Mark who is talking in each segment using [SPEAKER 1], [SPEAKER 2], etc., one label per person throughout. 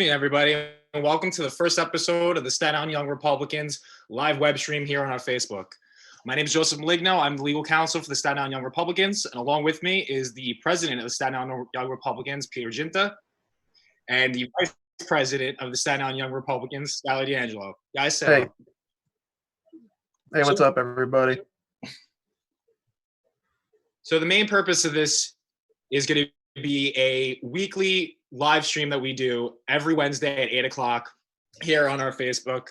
[SPEAKER 1] evening, everybody, and welcome to the first episode of the Staten Island Young Republicans live web stream here on our Facebook. My name is Joseph Maligno. I'm the legal counsel for the Staten Island Young Republicans, and along with me is the president of the Staten Island Young Republicans, Peter Giunta, and the vice president of the Staten Island Young Republicans, Skyler DeAngelo. Guys, say
[SPEAKER 2] Hey, what's up, everybody?
[SPEAKER 1] So the main purpose of this is going to be a weekly live stream that we do every Wednesday at 8 o'clock here on our Facebook.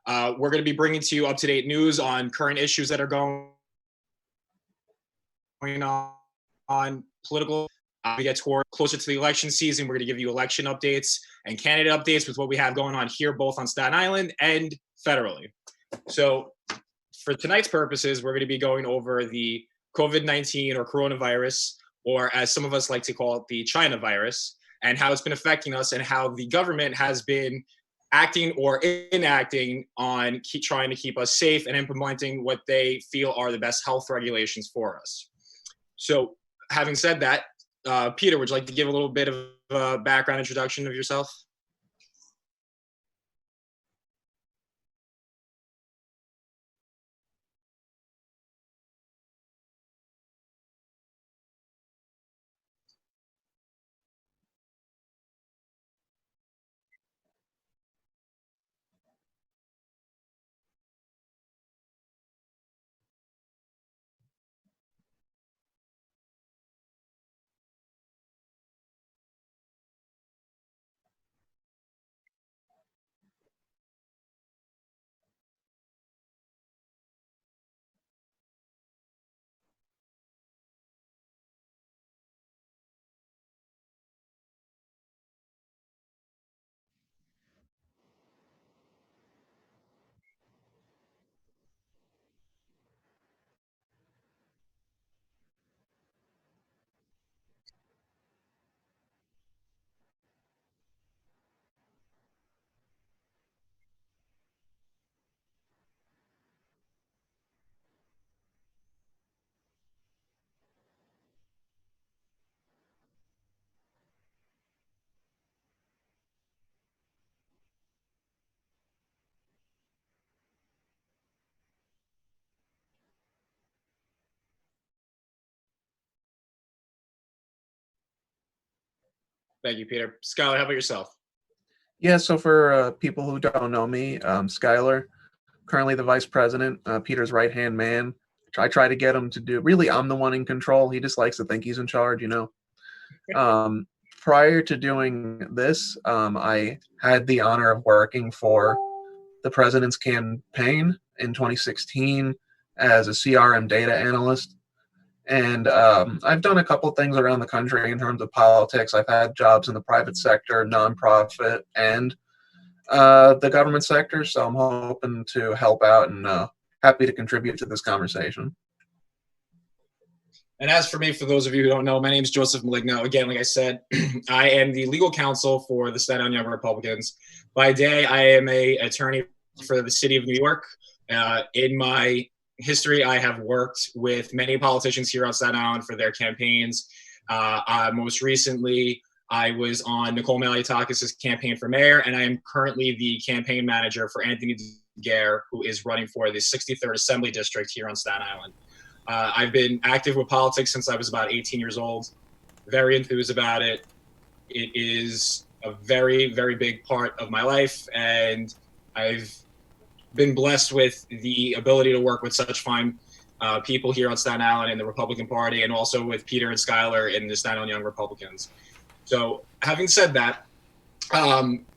[SPEAKER 1] We're going to be bringing to you up-to-date news on current issues that are going on political. We get closer to the election season. We're going to give you election updates and candidate updates with what we have going on here, both on Staten Island and federally. So for tonight's purposes, we're going to be going over the COVID-19 or coronavirus, or as some of us like to call it, the China virus, and how it's been affecting us and how the government has been acting or enacting on trying to keep us safe and implementing what they feel are the best health regulations for us. So having said that, Peter, would you like to give a little bit of a background introduction of yourself? Thank you, Peter. Skyler, how about yourself?
[SPEAKER 2] Yeah, so for people who don't know me, Skyler, currently the vice president, Peter's right-hand man. I try to get him to do, really, I'm the one in control. He just likes to think he's in charge, you know. Prior to doing this, I had the honor of working for the president's campaign in 2016 as a CRM data analyst. And I've done a couple things around the country in terms of politics. I've had jobs in the private sector, nonprofit, and the government sector. So I'm hoping to help out and happy to contribute to this conversation.
[SPEAKER 1] And as for me, for those of you who don't know, my name is Joseph Maligno. Again, like I said, I am the legal counsel for the Staten Island Young Republicans. By day, I am an attorney for the city of New York. In my history, I have worked with many politicians here on Staten Island for their campaigns. Most recently, I was on Nicole Maliotakis' campaign for mayor, and I am currently the campaign manager for Anthony DeAngelo, who is running for the 63rd Assembly District here on Staten Island. I've been active with politics since I was about 18 years old, very enthused about it. It is a very, very big part of my life, and I've been blessed with the ability to work with such fine people here on Staten Island in the Republican Party, and also with Peter and Skyler in the Staten Island Young Republicans. So having said that,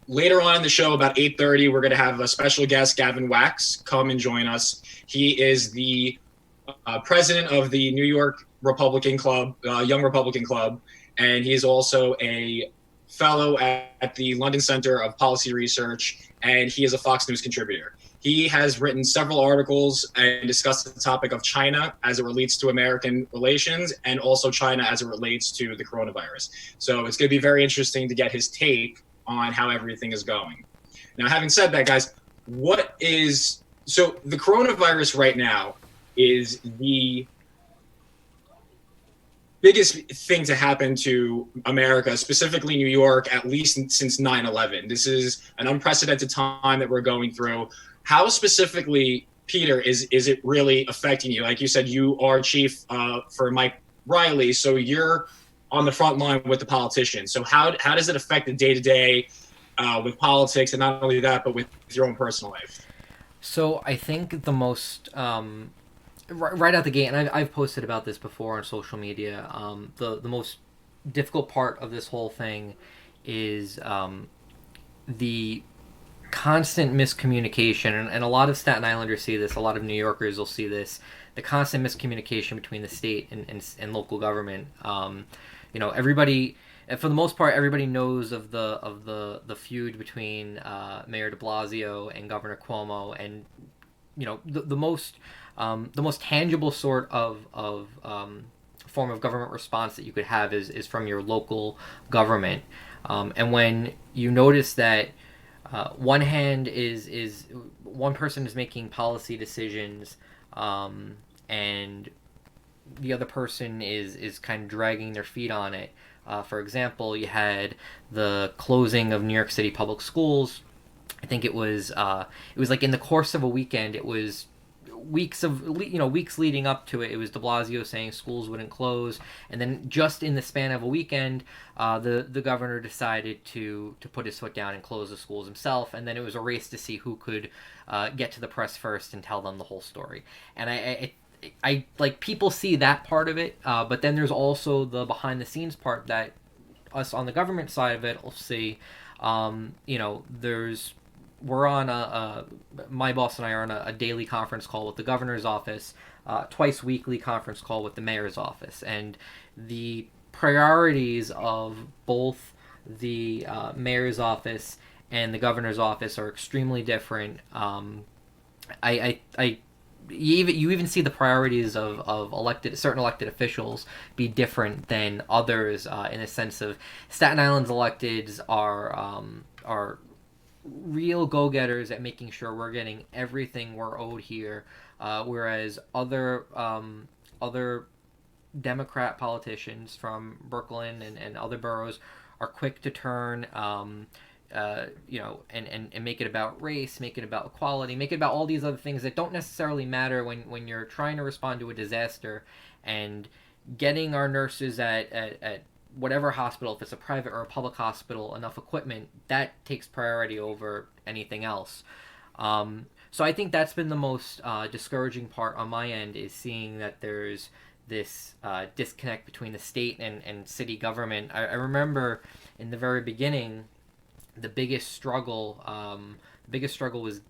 [SPEAKER 1] later on in the show, about 8:30, we're going to have a special guest, Gavin Wax, come and join us. He is the president of the New York Republican Club, Young Republican Club, and he is also a fellow at the London Center of Policy Research, and he is a Fox News contributor. He has written several articles and discussed the topic of China as it relates to American relations, and also China as it relates to the coronavirus. So it's going to be very interesting to get his take on how everything is going. Now, having said that, guys, so the coronavirus right now is biggest thing to happen to America, specifically New York, at least since 9/11. This is an unprecedented time that we're going through. How specifically, Peter, is it really affecting you? Like you said, you are chief for Mike Riley, so you're on the front line with the politicians. So how does it affect the day-to-day with politics, and not only that, but with your own personal life?
[SPEAKER 3] So I think the most right out the gate, and I've posted about this before on social media. The most difficult part of this whole thing is the constant miscommunication, and a lot of Staten Islanders see this. A lot of New Yorkers will see this. The constant miscommunication between the state and local government. Everybody, for the most part, everybody knows of the feud between Mayor De Blasio and Governor Cuomo, and the most tangible sort of form of government response that you could have is from your local government. And when you notice that one person is making policy decisions, and the other person is kind of dragging their feet on it. For example, you had the closing of New York City public schools. I think it was like in the course of a weekend. It was weeks leading up to it. It was De Blasio saying schools wouldn't close, and then just in the span of a weekend, the governor decided to put his foot down and close the schools himself. And then it was a race to see who could get to the press first and tell them the whole story. And I like, people see that part of it, but then there's also the behind the scenes part that us on the government side of it will see. We're on my boss and I are on a daily conference call with the governor's office, twice weekly conference call with the mayor's office, and the priorities of both the mayor's office and the governor's office are extremely different. You even see the priorities of certain elected officials be different than others, in the sense of Staten Island's electeds are real go-getters at making sure we're getting everything we're owed here, whereas other Democrat politicians from Brooklyn and other boroughs are quick to turn, and make it about race, make it about equality, make it about all these other things that don't necessarily matter when you're trying to respond to a disaster. And getting our nurses at whatever hospital, if it's a private or a public hospital, enough equipment, that takes priority over anything else. So I think that's been the most discouraging part on my end, is seeing that there's this disconnect between the state and city government. I remember in the very beginning, the biggest struggle was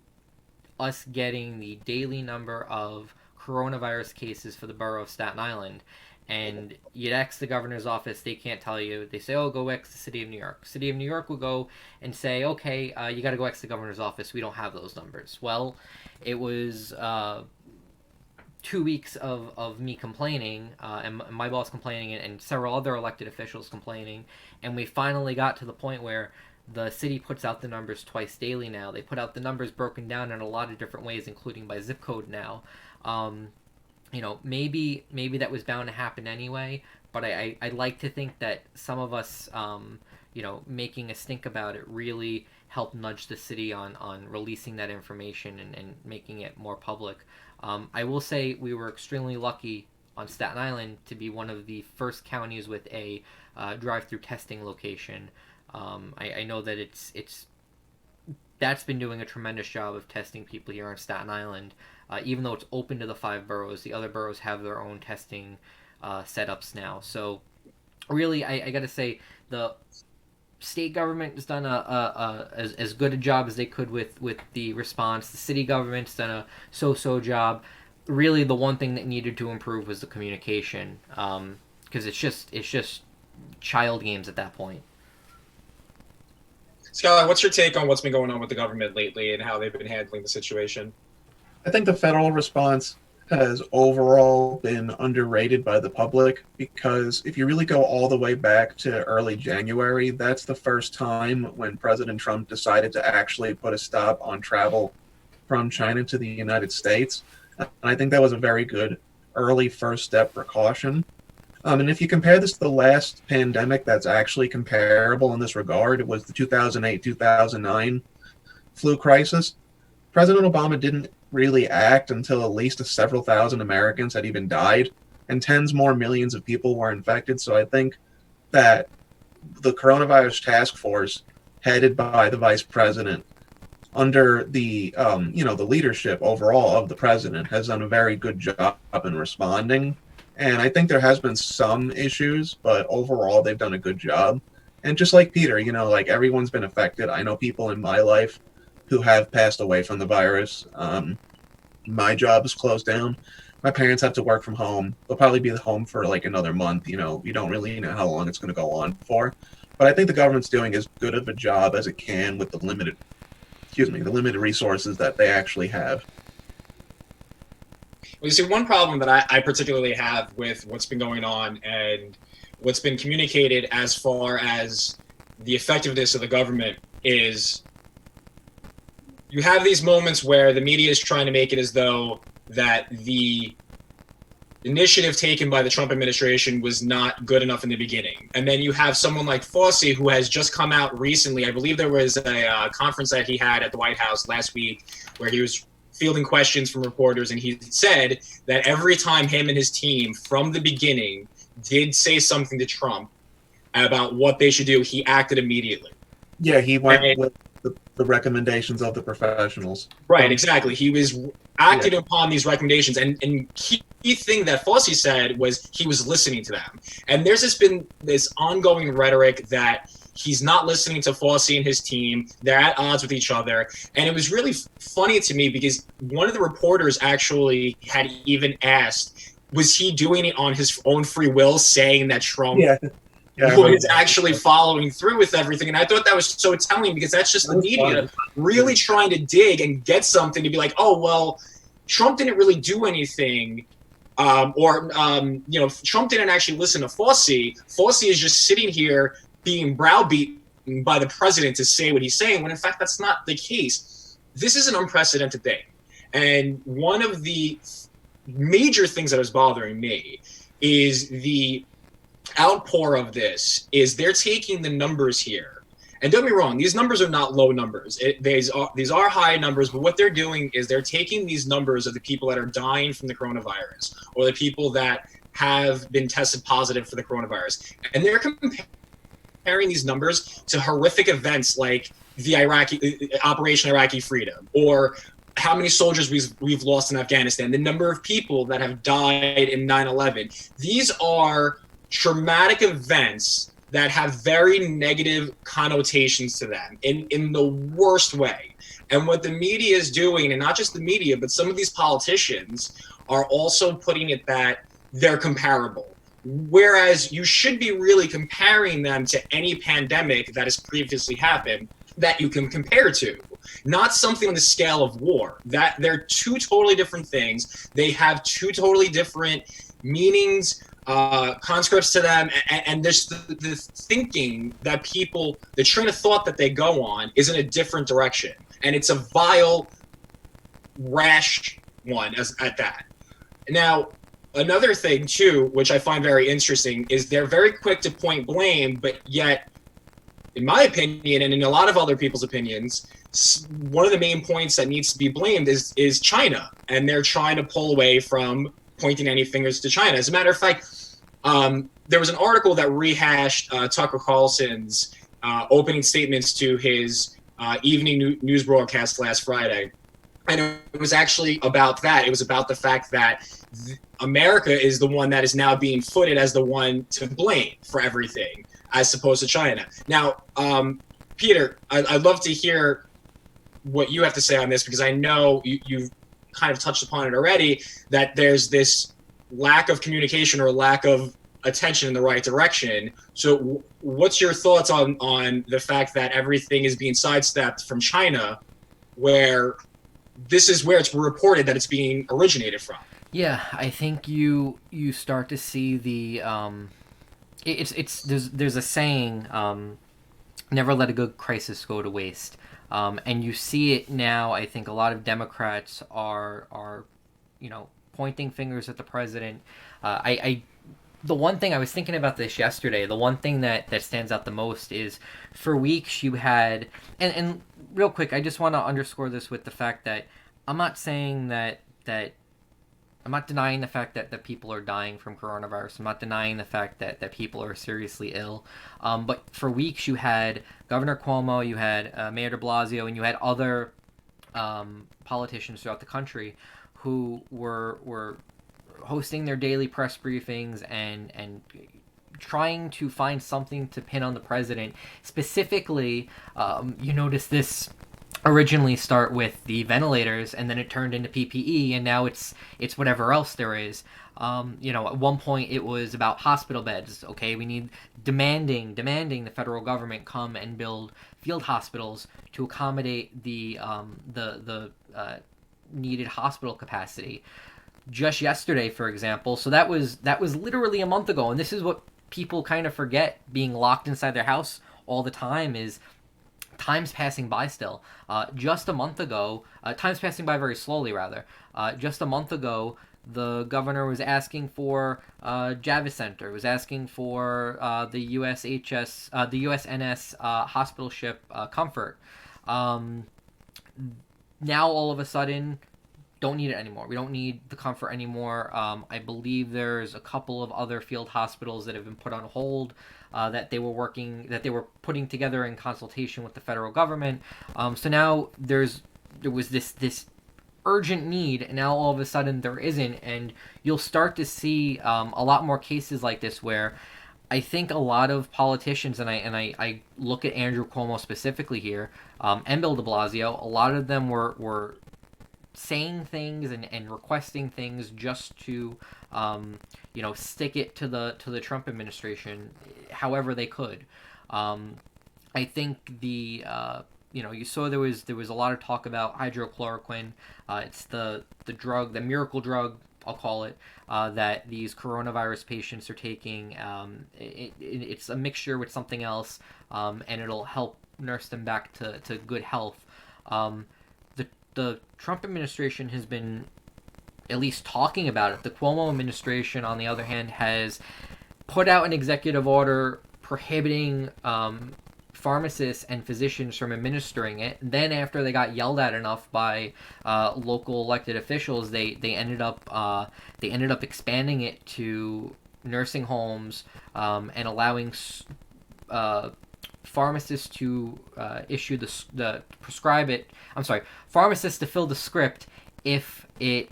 [SPEAKER 3] us getting the daily number of coronavirus cases for the borough of Staten Island. And you'd ask the governor's office, they can't tell you. They say, oh, go X the city of New York. City of New York will go and say, okay, you got to go X the governor's office. We don't have those numbers. Well, it was 2 weeks of me complaining, and my boss complaining, and several other elected officials complaining. And we finally got to the point where the city puts out the numbers twice daily now. They put out the numbers broken down in a lot of different ways, including by zip code now. Maybe that was bound to happen anyway, but I like to think that some of us, making a stink about it really helped nudge the city on releasing that information and making it more public. I will say we were extremely lucky on Staten Island to be one of the first counties with a drive-through testing location. I know that that's been doing a tremendous job of testing people here on Staten Island. Even though it's open to the 5 boroughs, the other boroughs have their own testing setups now. So really, I got to say, the state government has done as good a job as they could with the response. The city government's done a so-so job. Really, the one thing that needed to improve was the communication, because it's just child games at that point.
[SPEAKER 1] Skyler, what's your take on what's been going on with the government lately and how they've been handling the situation?
[SPEAKER 2] I think the federal response has overall been underrated by the public, because if you really go all the way back to early January, that's the first time when President Trump decided to actually put a stop on travel from China to the United States. And I think that was a very good early first step precaution. And if you compare this to the last pandemic that's actually comparable in this regard, it was the 2008-2009 flu crisis. President Obama didn't really act until at least several thousand Americans had even died, and tens more millions of people were infected. So I think that the coronavirus task force, headed by the vice president, under the the leadership overall of the president, has done a very good job in responding. And I think there has been some issues, but overall they've done a good job. And just like Peter, like everyone's been affected. I know people in my life who have passed away from the virus. My job is closed down. My parents have to work from home. They'll probably be home for like another month. You don't really know how long it's going to go on for. But I think the government's doing as good of a job as it can with the limited resources that they actually have.
[SPEAKER 1] Well, you see, one problem that I particularly have with what's been going on and what's been communicated as far as the effectiveness of the government is you have these moments where the media is trying to make it as though that the initiative taken by the Trump administration was not good enough in the beginning. And then you have someone like Fauci, who has just come out recently. I believe there was a conference that he had at the White House last week where he was fielding questions from reporters, and he said that every time him and his team from the beginning did say something to Trump about what they should do, he acted immediately.
[SPEAKER 2] Yeah, he went with the recommendations of the professionals.
[SPEAKER 1] Right, exactly. He was acting upon these recommendations, and key thing that Fauci said was he was listening to them. And there's been this ongoing rhetoric that he's not listening to Fauci and his team. They're at odds with each other. And it was really funny to me because one of the reporters actually had even asked, was he doing it on his own free will, saying that Trump was actually following through with everything? And I thought that was so telling, because that's just the media really trying to dig and get something to be like, oh, well, Trump didn't really do anything. Trump didn't actually listen to Fauci. Fauci is just sitting here being browbeaten by the president to say what he's saying, when in fact that's not the case. This is an unprecedented thing. And one of the major things that was bothering me is the outpour of this is they're taking the numbers here. And don't get me wrong, these numbers are not low numbers. These are high numbers, but what they're doing is they're taking these numbers of the people that are dying from the coronavirus, or the people that have been tested positive for the coronavirus, and they're comparing these numbers to horrific events like the Operation Iraqi Freedom, or how many soldiers we've lost in Afghanistan, the number of people that have died in 9/11. These are traumatic events that have very negative connotations to them in the worst way. And what the media is doing, and not just the media, but some of these politicians are also putting it that they're comparable. Whereas you should be really comparing them to any pandemic that has previously happened that you can compare to, not something on the scale of war. That they're two totally different things. They have two totally different meanings, conscripts to them, and there's the thinking that people, the train of thought that they go on is in a different direction, and it's a vile, rash one at that. Now, another thing too, which I find very interesting, is they're very quick to point blame, but yet, in my opinion, and in a lot of other people's opinions, one of the main points that needs to be blamed is China, and they're trying to pull away from pointing any fingers to China. As a matter of fact, there was an article that rehashed Tucker Carlson's opening statements to his evening news broadcast last Friday. And it was actually about that. It was about the fact that America is the one that is now being footed as the one to blame for everything, as opposed to China. Now, Peter, I'd love to hear what you have to say on this, because I know you've kind of touched upon it already, that there's this lack of communication or lack of attention in the right direction. So what's your thoughts on the fact that everything is being sidestepped from China, where this is where it's reported that it's being originated from?
[SPEAKER 3] Yeah, I think you start to see the there's a saying, never let a good crisis go to waste. And you see it now. I think a lot of Democrats are pointing fingers at the president. I the one thing I was thinking about this yesterday, the one thing that stands out the most is for weeks you had, and real quick, I just want to underscore this with the fact that I'm not saying that I'm not denying the fact that people are dying from coronavirus. I'm not denying the fact that people are seriously ill. But for weeks you had Governor Cuomo, you had Mayor de Blasio, and you had other politicians throughout the country who were hosting their daily press briefings and trying to find something to pin on the president. Specifically, you notice this originally start with the ventilators, and then it turned into PPE, and now it's whatever else there is. At one point it was about hospital beds. Okay, we need demanding the federal government come and build field hospitals to accommodate the needed hospital capacity. Just yesterday, for example, so that was literally a month ago, and this is what people kind of forget being locked inside their house all the time is time's passing by still. Just a month ago, time's passing by very slowly, rather. Just a month ago, the governor was asking for Javits Center, was asking for the USNS hospital ship Comfort. Now, all of a sudden, don't need it anymore. We don't need the Comfort anymore. I believe there's a couple of other field hospitals that have been put on hold that they were putting together in consultation with the federal government. So now there was this urgent need, and now all of a sudden there isn't, and you'll start to see a lot more cases like this where I think a lot of politicians, and I look at Andrew Cuomo specifically here, and Bill de Blasio, a lot of them were saying things and requesting things just to stick it to the Trump administration however they could. I think you saw there was a lot of talk about hydrochloroquine. It's the drug, the miracle drug, I'll call it, that these coronavirus patients are taking. It's a mixture with something else, and it'll help nurse them back to good health. The Trump administration has been at least talking about it. The Cuomo administration, on the other hand, has put out an executive order prohibiting pharmacists and physicians from administering it. Then, after they got yelled at enough by local elected officials, they ended up expanding it to nursing homes and allowing pharmacists to issue the prescribe it. I'm sorry, pharmacists to fill the script if you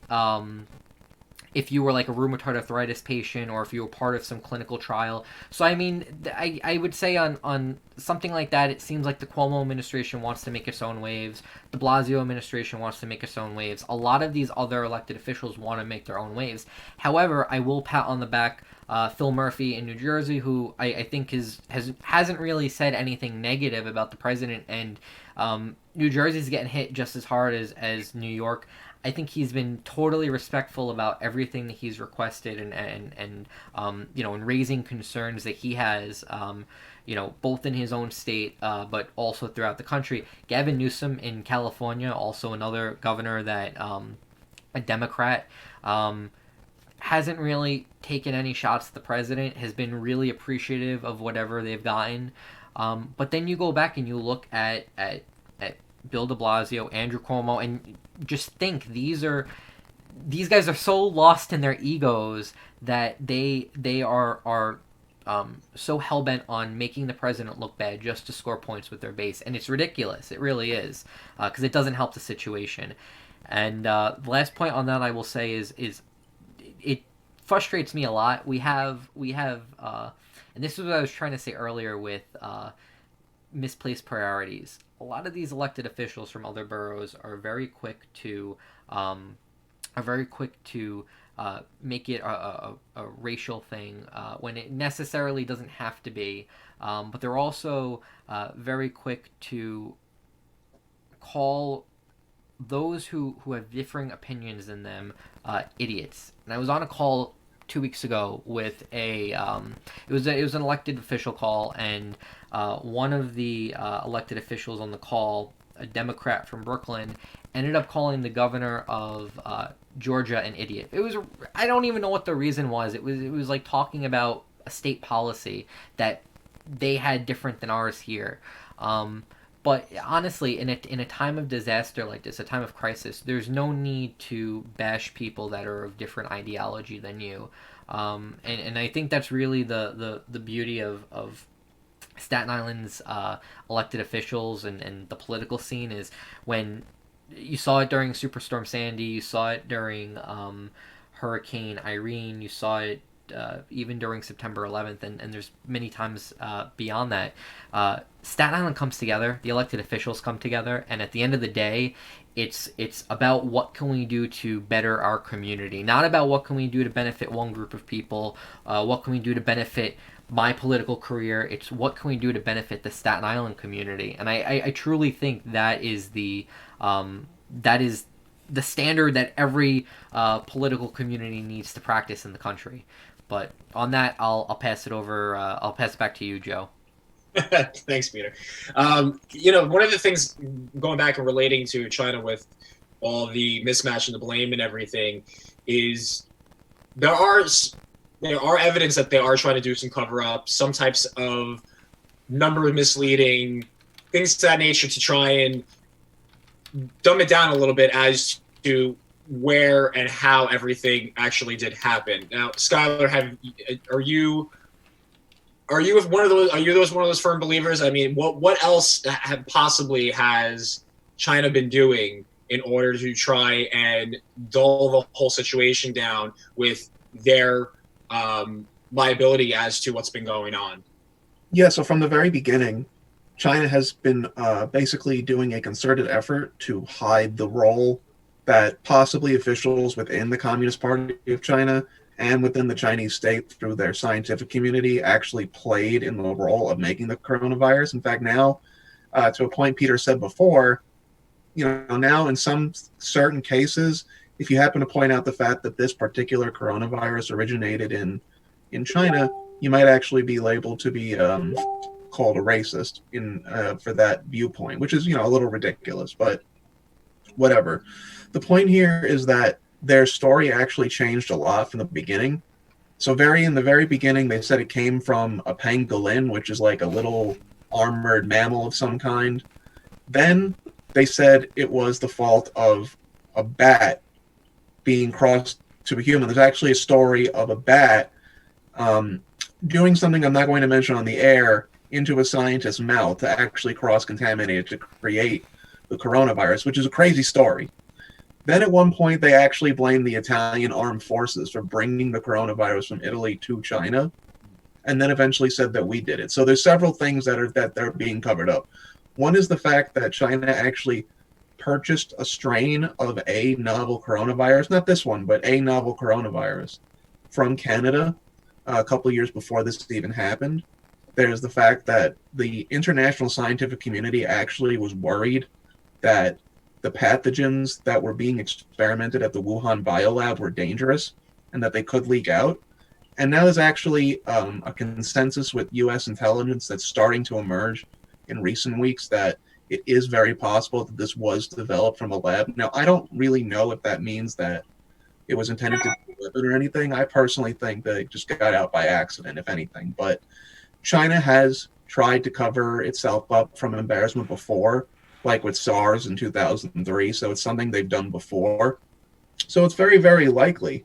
[SPEAKER 3] were like a rheumatoid arthritis patient or if you were part of some clinical trial. So I mean, I would say on something like that, it seems like the Cuomo administration wants to make its own waves. The Blasio administration wants to make its own waves. A lot of these other elected officials want to make their own waves. However, I will pat on the back Phil Murphy in New Jersey, who I think hasn't really said anything negative about the president, and New Jersey's getting hit just as hard as New York. I think he's been totally respectful about everything that he's requested and in raising concerns that he has, both in his own state, but also throughout the country. Gavin Newsom in California, also another governor that, a Democrat, hasn't really taken any shots at the president, has been really appreciative of whatever they've gotten. But then you go back and you look at Bill de Blasio, Andrew Cuomo, and just think these guys are so lost in their egos that they are so hell-bent on making the president look bad just to score points with their base. And it's ridiculous. It really is, because it doesn't help the situation. And the last point on that I will say is it frustrates me a lot. We have and this is what I was trying to say earlier with misplaced priorities. A lot of these elected officials from other boroughs are very quick to make it a racial thing when it necessarily doesn't have to be. But they're also very quick to call those who have differing opinions than them idiots. And I was on a call 2 weeks ago with it was an elected official call, and one of the elected officials on the call, a Democrat from Brooklyn, ended up calling the governor of Georgia an idiot. It was, I don't even know what the reason was. It was like talking about a state policy that they had different than ours here. But honestly, in a time of disaster like this, a time of crisis, there's no need to bash people that are of different ideology than you. And I think that's really the beauty of Staten Island's elected officials and the political scene is when you saw it during Superstorm Sandy, you saw it during Hurricane Irene, you saw it even during September 11th, and there's many times beyond that. Staten Island comes together, the elected officials come together, and at the end of the day, it's about what can we do to better our community, not about what can we do to benefit one group of people, what can we do to benefit my political career. It's what can we do to benefit the Staten Island community, and I truly think that is the standard that every political community needs to practice in the country. But on that, I'll pass it over. I'll pass it back to you, Joe.
[SPEAKER 1] Thanks, Peter. One of the things going back and relating to China with all the mismatch and the blame and everything is there are evidence that they are trying to do some cover up, some types of number misleading things of that nature to try and dumb it down a little bit as to where and how everything actually did happen. Now, Skyler, are you one of those firm believers? I mean, what else possibly has China been doing in order to try and dull the whole situation down with their liability as to what's been going on?
[SPEAKER 2] Yeah, so from the very beginning, China has been basically doing a concerted effort to hide the role that possibly officials within the Communist Party of China and within the Chinese state through their scientific community actually played in the role of making the coronavirus. In fact, now, to a point Peter said before, now in some certain cases, if you happen to point out the fact that this particular coronavirus originated in China, you might actually be labeled to be called a racist for that viewpoint, which is, a little ridiculous, but whatever. The point here is that their story actually changed a lot from the beginning. So in the very beginning, they said it came from a pangolin, which is like a little armored mammal of some kind. Then they said it was the fault of a bat being crossed to a human. There's actually a story of a bat doing something I'm not going to mention on the air into a scientist's mouth to actually cross-contaminate it to create the coronavirus, which is a crazy story. Then at one point, they actually blamed the Italian armed forces for bringing the coronavirus from Italy to China, and then eventually said that we did it. So there's several things that they're being covered up. One is the fact that China actually purchased a strain of a novel coronavirus, not this one, but a novel coronavirus from Canada a couple of years before this even happened. There's the fact that the international scientific community actually was worried that the pathogens that were being experimented at the Wuhan biolab were dangerous and that they could leak out. And now there's actually a consensus with U.S. intelligence that's starting to emerge in recent weeks that it is very possible that this was developed from a lab. Now, I don't really know if that means that it was intended to be delivered or anything. I personally think that it just got out by accident, if anything. But China has tried to cover itself up from embarrassment before, like with SARS in 2003. So it's something they've done before. So it's very, very likely.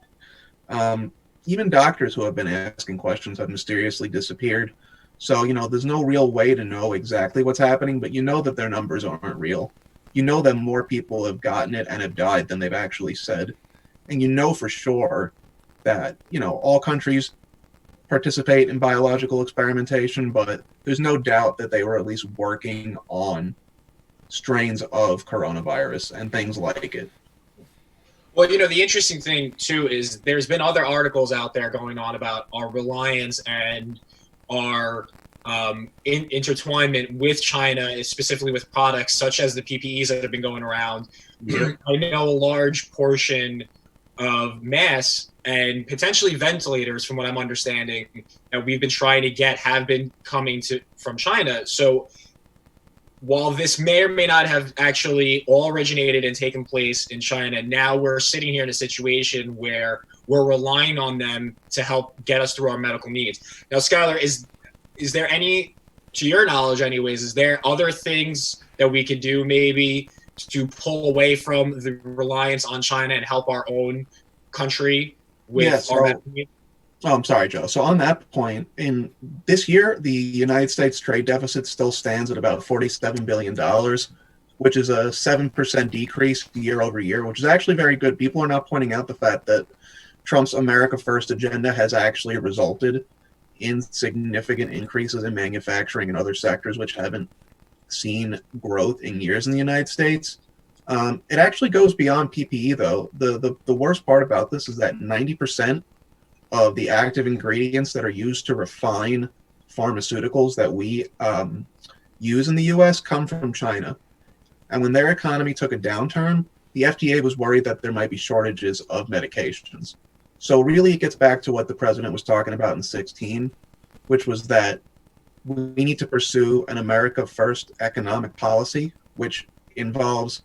[SPEAKER 2] Even doctors who have been asking questions have mysteriously disappeared. So, there's no real way to know exactly what's happening, but that their numbers aren't real. That more people have gotten it and have died than they've actually said. And for sure that, all countries participate in biological experimentation, but there's no doubt that they were at least working on strains of coronavirus and things like it.
[SPEAKER 1] Well, the interesting thing, too, is there's been other articles out there going on about our reliance and our intertwinement with China, specifically with products such as the PPEs that have been going around. Yeah. I know a large portion of masks and potentially ventilators, from what I'm understanding, that we've been trying to get have been coming from China. So while this may or may not have actually all originated and taken place in China, now we're sitting here in a situation where we're relying on them to help get us through our medical needs. Now, Skyler, is there any, to your knowledge anyways, is there other things that we could do maybe to pull away from the reliance on China and help our own country with our medical needs?
[SPEAKER 2] Oh, I'm sorry, Joe. So on that point, in this year, the United States trade deficit still stands at about $47 billion, which is a 7% decrease year over year, which is actually very good. People are not pointing out the fact that Trump's America First agenda has actually resulted in significant increases in manufacturing and other sectors which haven't seen growth in years in the United States. It actually goes beyond PPE, though. The worst part about this is that 90% of the active ingredients that are used to refine pharmaceuticals that we use in the U.S. come from China. And when their economy took a downturn, the FDA was worried that there might be shortages of medications. So really it gets back to what the president was talking about in 2016, which was that we need to pursue an America First economic policy, which involves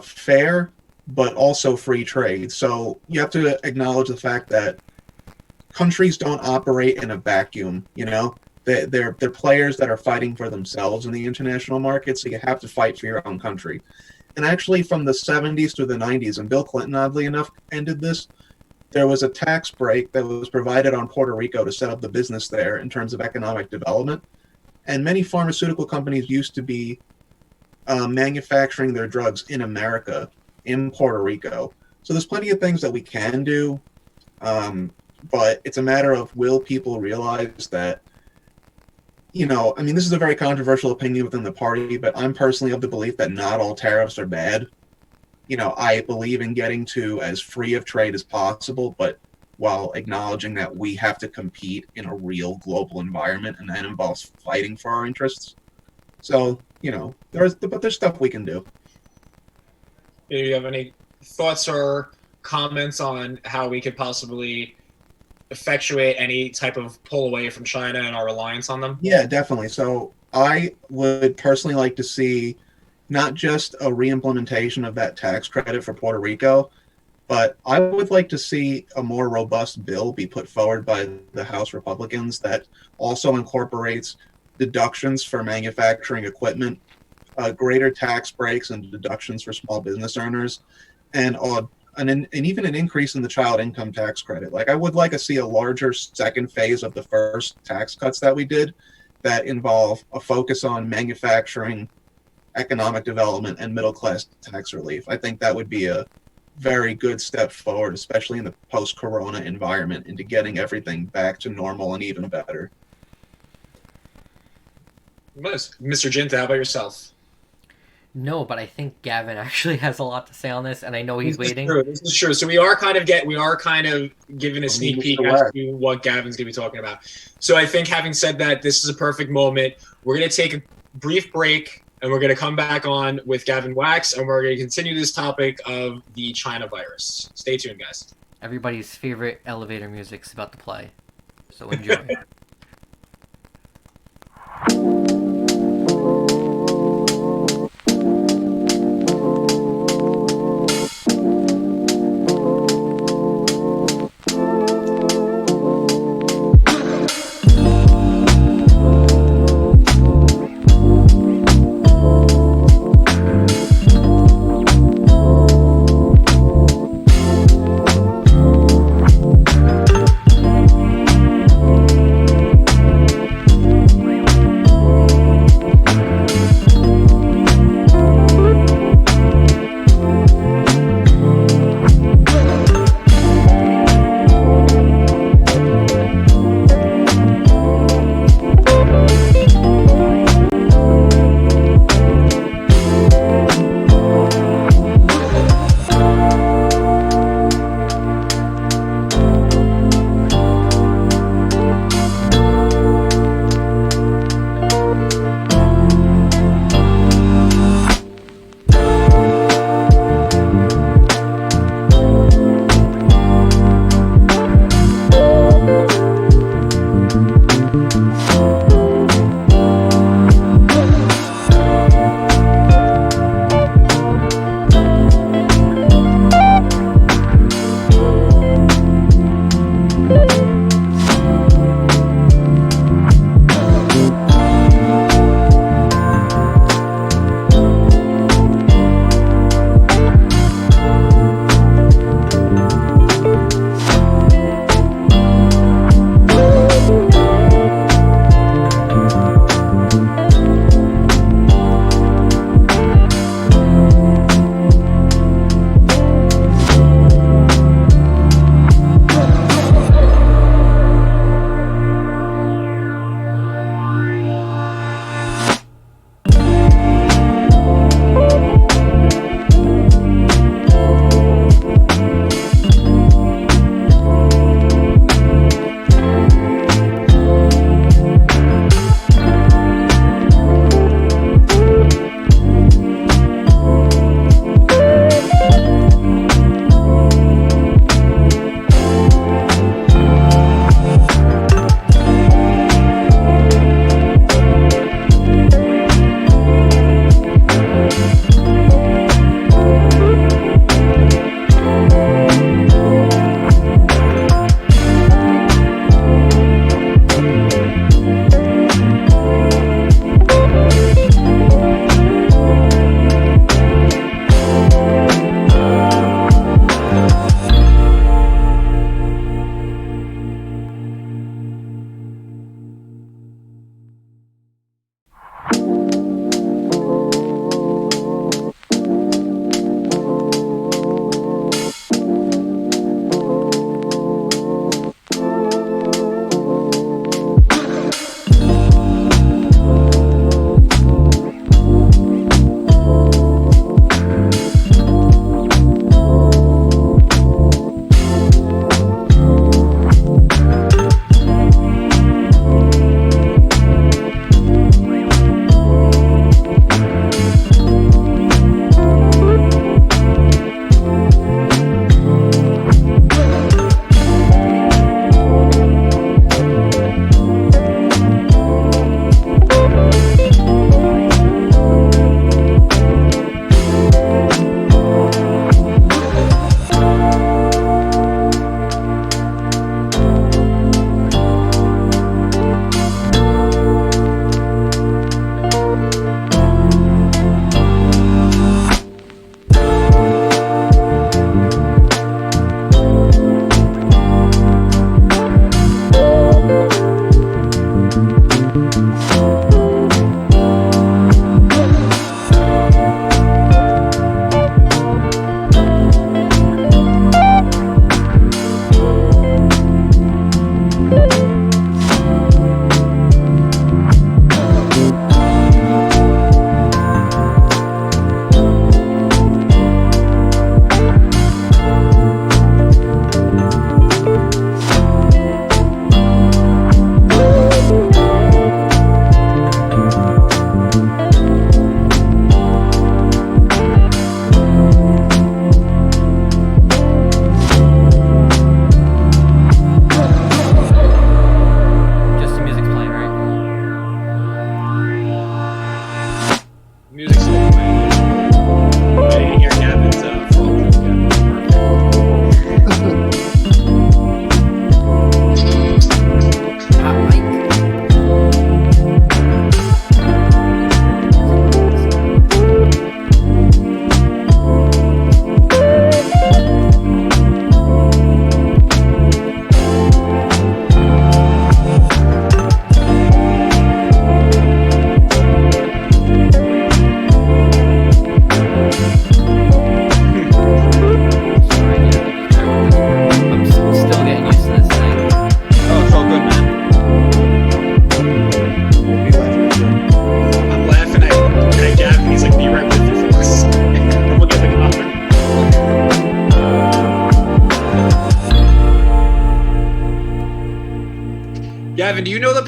[SPEAKER 2] fair but also free trade. So you have to acknowledge the fact that countries don't operate in a vacuum. You know, they're players that are fighting for themselves in the international market. So you have to fight for your own country. And actually, from the 70s to the 90s, and Bill Clinton, oddly enough, ended this, there was a tax break that was provided on Puerto Rico to set up the business there in terms of economic development. And many pharmaceutical companies used to be manufacturing their drugs in America, in Puerto Rico. So there's plenty of things that we can do, but it's a matter of, will people realize that, you know, I mean, this is a very controversial opinion within the party, but I'm personally of the belief that not all tariffs are bad. You know, I believe in getting to as free of trade as possible, but while acknowledging that we have to compete in a real global environment, and that involves fighting for our interests. So, you know, there's stuff we can do.
[SPEAKER 1] Do you have any thoughts or comments on how we could possibly effectuate any type of pull away from China and our reliance on them?
[SPEAKER 2] Yeah, definitely. So I would personally like to see not just a reimplementation of that tax credit for Puerto Rico, but I would like to see a more robust bill be put forward by the House Republicans that also incorporates deductions for manufacturing equipment, greater tax breaks and deductions for small business earners, and even an increase in the child income tax credit. Like, I would like to see a larger second phase of the first tax cuts that we did that involve a focus on manufacturing, economic development, and middle-class tax relief. I think that would be a very good step forward, especially in the post-corona environment, into getting everything back to normal and even better.
[SPEAKER 1] Mr. Giunta, how about yourself?
[SPEAKER 3] No, but I think Gavin actually has a lot to say on this, and I know he's waiting.
[SPEAKER 1] This is true. So we are kind of giving a sneak peek as to what Gavin's going to be talking about. So I think, having said that, this is a perfect moment. We're going to take a brief break, and we're going to come back on with Gavin Wax, and we're going to continue this topic of the China virus. Stay tuned, guys.
[SPEAKER 3] Everybody's favorite elevator music's about to play, so enjoy.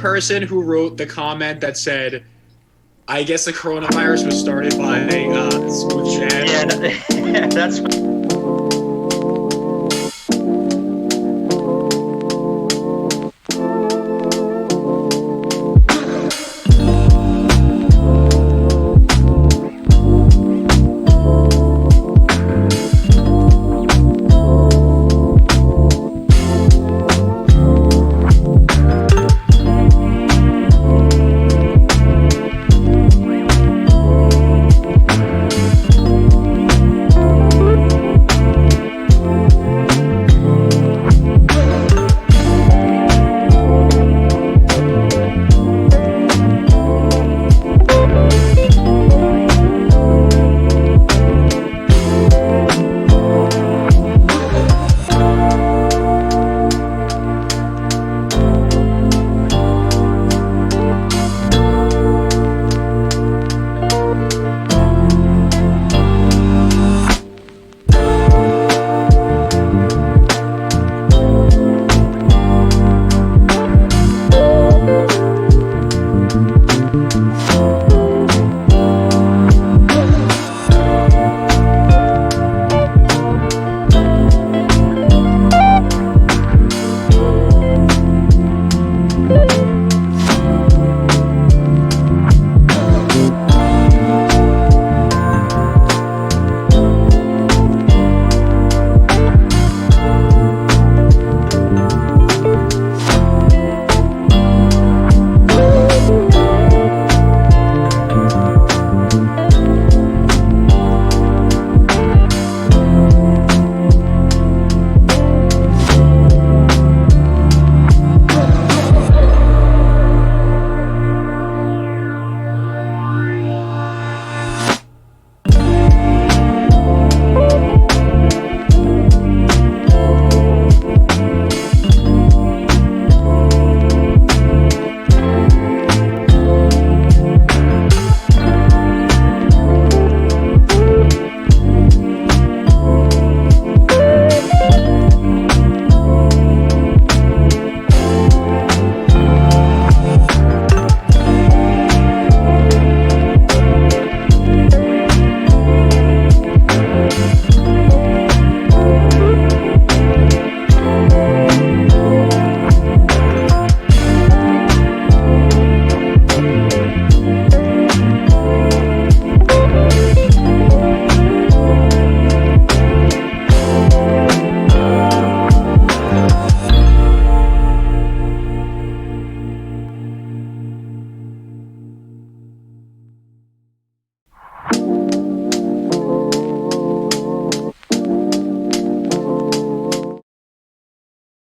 [SPEAKER 1] person who wrote the comment that said, I guess the coronavirus was started by Smooth Jazz.
[SPEAKER 4] Yeah, that's.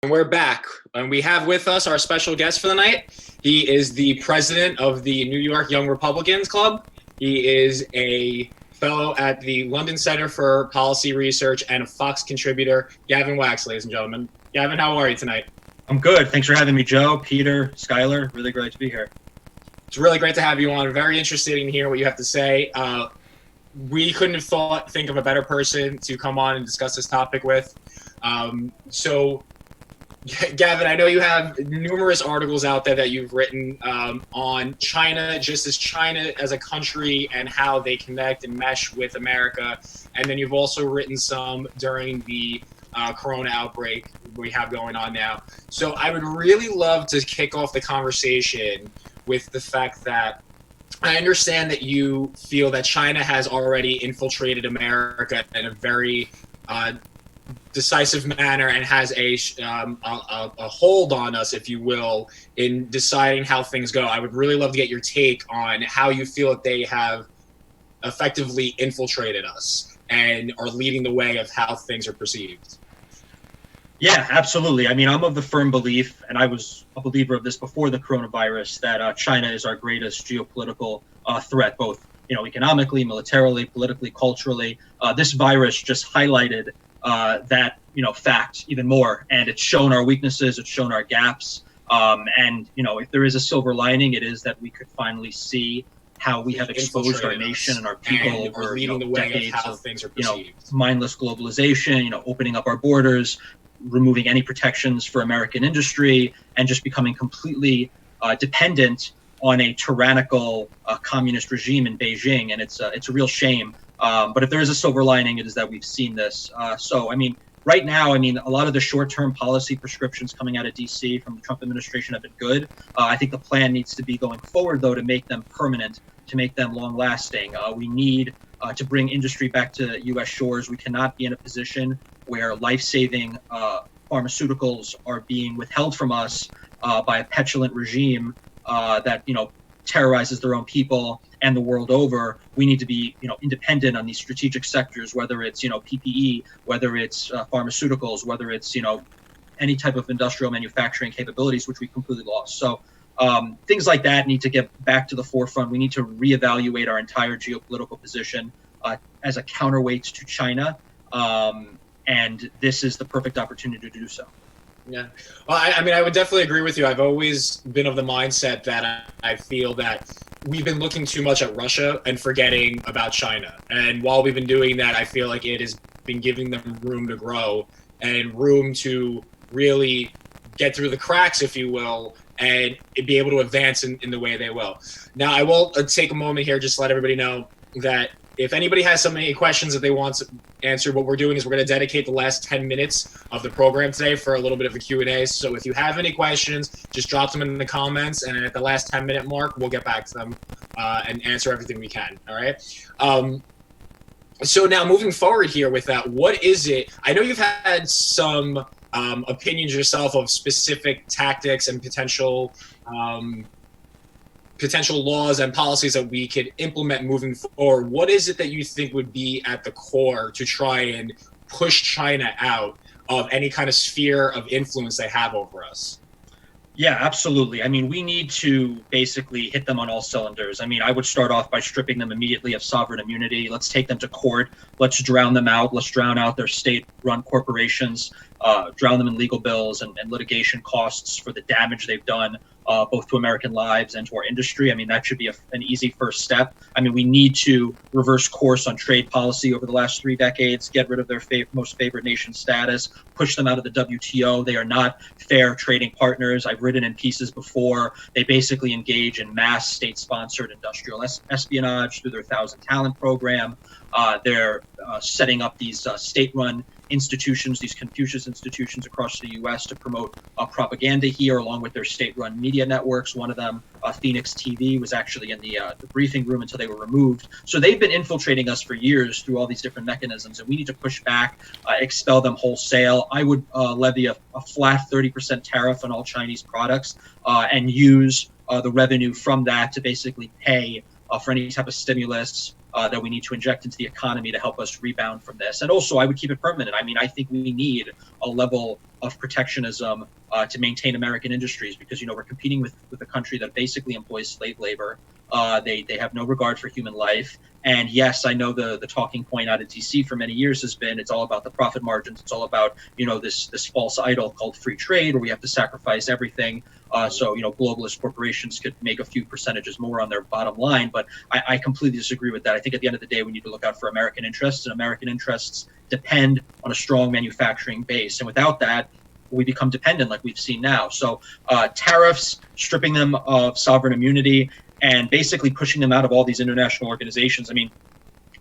[SPEAKER 1] We're back, and we have with us our special guest for the night. He is the president of the New York Young Republicans Club. He is a fellow at the London Center for Policy Research and a Fox contributor, Gavin Wax, ladies and gentlemen. Gavin, how are you tonight?
[SPEAKER 4] I'm good. Thanks for having me, Joe, Peter, Skyler. Really great to be here.
[SPEAKER 1] It's really great to have you on. Very interested in hearing what you have to say. We couldn't have think of a better person to come on and discuss this topic with. So, Gavin, I know you have numerous articles out there that you've written on China, just as China as a country and how they connect and mesh with America. And then you've also written some during the corona outbreak we have going on now. So I would really love to kick off the conversation with the fact that I understand that you feel that China has already infiltrated America in a very decisive manner and has a hold on us, if you will, in deciding how things go. I would really love to get your take on how you feel that they have effectively infiltrated us and are leading the way of how things are perceived.
[SPEAKER 4] Yeah, absolutely. I mean, I'm of the firm belief, and I was a believer of this before the coronavirus, that China is our greatest geopolitical threat, both economically, militarily, politically, culturally. This virus just highlighted that fact even more, and it's shown our weaknesses, it's shown our gaps, and if there is a silver lining, it is that we could finally see how we have exposed our nation and our people over decades of mindless globalization, opening up our borders, removing any protections for American industry, and just becoming completely dependent on a tyrannical communist regime in Beijing, and it's a real shame. But if there is a silver lining, it is that we've seen this. So, I mean, right now, I mean, a lot of the short-term policy prescriptions coming out of D.C. from the Trump administration have been good. I think the plan needs to be going forward, though, to make them permanent, to make them long-lasting. We need to bring industry back to U.S. shores. We cannot be in a position where life-saving pharmaceuticals are being withheld from us by a petulant regime that, you know, terrorizes their own people and the world over. We need to be, you know, independent on these strategic sectors, whether it's, you know, PPE, whether it's pharmaceuticals, whether it's, you know, any type of industrial manufacturing capabilities, which we completely lost. So things like that need to get back to the forefront. We need to reevaluate our entire geopolitical position as a counterweight to China. And this is the perfect opportunity to do so.
[SPEAKER 1] Yeah. Well, I mean, I would definitely agree with you. I've always been of the mindset that I feel that we've been looking too much at Russia and forgetting about China. And while we've been doing that, I feel like it has been giving them room to grow and room to really get through the cracks, if you will, and be able to advance in the way they will. Now, I will take a moment here just to let everybody know that if anybody has so many questions that they want to answer, what we're doing is we're going to dedicate the last 10 minutes of the program today for a little bit of a Q&A. So if you have any questions, just drop them in the comments, and at the last 10-minute mark, we'll get back to them and answer everything we can. All right. So now moving forward here with that, what is it? I know you've had some opinions yourself of specific tactics and potential laws and policies that we could implement moving forward. What is it that you think would be at the core to try and push China out of any kind of sphere of influence they have over us?
[SPEAKER 4] Yeah, absolutely. I mean, we need to basically hit them on all cylinders. I mean, I would start off by stripping them immediately of sovereign immunity. Let's take them to court. Let's drown them out. Let's drown out their state-run corporations, drown them in legal bills and litigation costs for the damage they've done, both to American lives and to our industry. I mean, that should be an easy first step. I mean, we need to reverse course on trade policy over the last 3 decades, get rid of their most favored nation status, push them out of the WTO. They are not fair trading partners. I've written in pieces before. They basically engage in mass state-sponsored industrial espionage through their 1,000 Talent program. They're setting up these state-run institutions, these Confucius institutions across the U.S. to promote propaganda here, along with their state-run media networks. One of them, Phoenix TV, was actually in the briefing room until they were removed. So they've been infiltrating us for years through all these different mechanisms, and we need to push back, expel them wholesale. I would levy a flat 30% tariff on all Chinese products and use the revenue from that to basically pay for any type of stimulus that we need to inject into the economy to help us rebound from this. And also, I would keep it permanent. I mean, I think we need a level of protectionism to maintain American industries because, you know, we're competing with a country that basically employs slave labor. They have no regard for human life. And yes, I know the talking point out of DC for many years has been it's all about the profit margins. It's all about, you know, this false idol called free trade where we have to sacrifice everything. So, you know, globalist corporations could make a few percentages more on their bottom line. But I completely disagree with that. I think at the end of the day, we need to look out for American interests, and American interests depend on a strong manufacturing base. And without that, we become dependent like we've seen now. So tariffs, stripping them of sovereign immunity, and basically pushing them out of all these international organizations. I mean,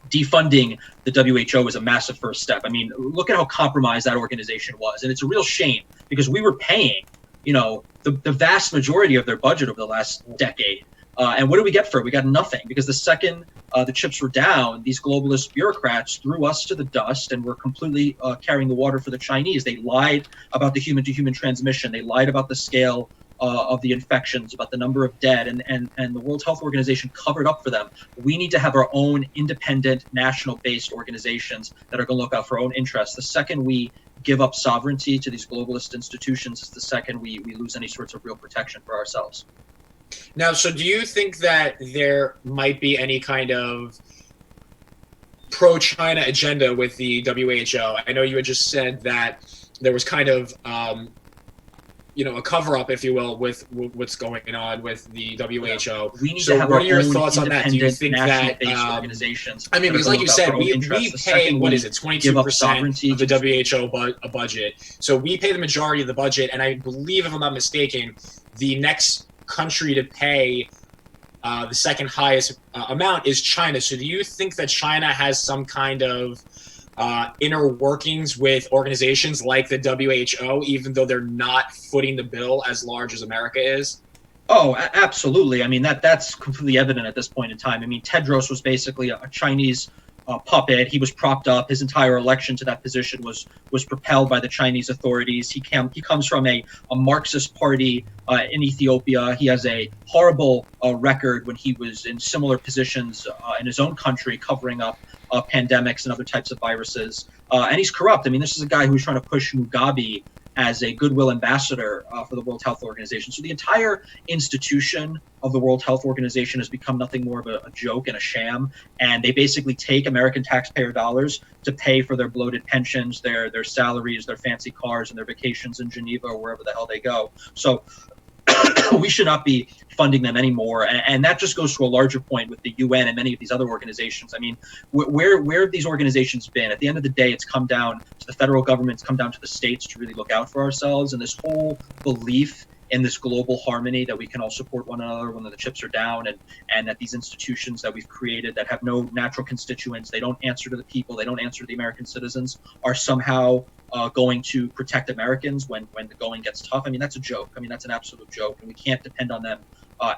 [SPEAKER 4] defunding the WHO is a massive first step. I mean, look at how compromised that organization was. And it's a real shame because we were paying, you know, the vast majority of their budget over the last decade. And what did we get for it? We got nothing because the second the chips were down, these globalist bureaucrats threw us to the dust and were completely carrying the water for the Chinese. They lied about the human-to-human transmission. They lied about the scale of the infections, about the number of dead, and the World Health Organization covered up for them. We need to have our own independent, national-based organizations that are going to look out for our own interests. The second we give up sovereignty to these globalist institutions is the second we lose any sorts of real protection for ourselves.
[SPEAKER 1] Now, so do you think that there might be any kind of pro-China agenda with the WHO? I know you had just said that there was kind of you know, a cover-up, if you will, with what's going on with the WHO.
[SPEAKER 4] We need
[SPEAKER 1] so
[SPEAKER 4] to have
[SPEAKER 1] what
[SPEAKER 4] our
[SPEAKER 1] are your
[SPEAKER 4] own
[SPEAKER 1] thoughts on that? Do you think that
[SPEAKER 4] organizations?
[SPEAKER 1] I mean, because like you said, we pay what is it, 22% of the WHO budget. So we pay the majority of the budget, and I believe, if I'm not mistaken, the next country to pay the second highest amount is China. So do you think that China has some kind of inner workings with organizations like the WHO, even though they're not footing the bill as large as America is?
[SPEAKER 4] Oh, absolutely. I mean, that's completely evident at this point in time. I mean, Tedros was basically a Chinese puppet. He was propped up. His entire election to that position was propelled by the Chinese authorities. He comes from a Marxist party in Ethiopia. He has a horrible record when he was in similar positions in his own country, covering up pandemics and other types of viruses. And he's corrupt. I mean, this is a guy who's trying to push Mugabe as a goodwill ambassador for the World Health Organization. So the entire institution of the World Health Organization has become nothing more of a joke and a sham. And they basically take American taxpayer dollars to pay for their bloated pensions, their salaries, their fancy cars, and their vacations in Geneva or wherever the hell they go. So we should not be funding them anymore. And that just goes to a larger point with the UN and many of these other organizations. I mean, where have these organizations been? At the end of the day, it's come down to the federal government, it's come down to the states to really look out for ourselves. And this whole belief in this global harmony that we can all support one another when the chips are down, and that these institutions that we've created that have no natural constituents, they don't answer to the people, they don't answer to the American citizens, are somehow going to protect Americans when the going gets tough. I mean, that's a joke. I mean, that's an absolute joke, and we can't depend on them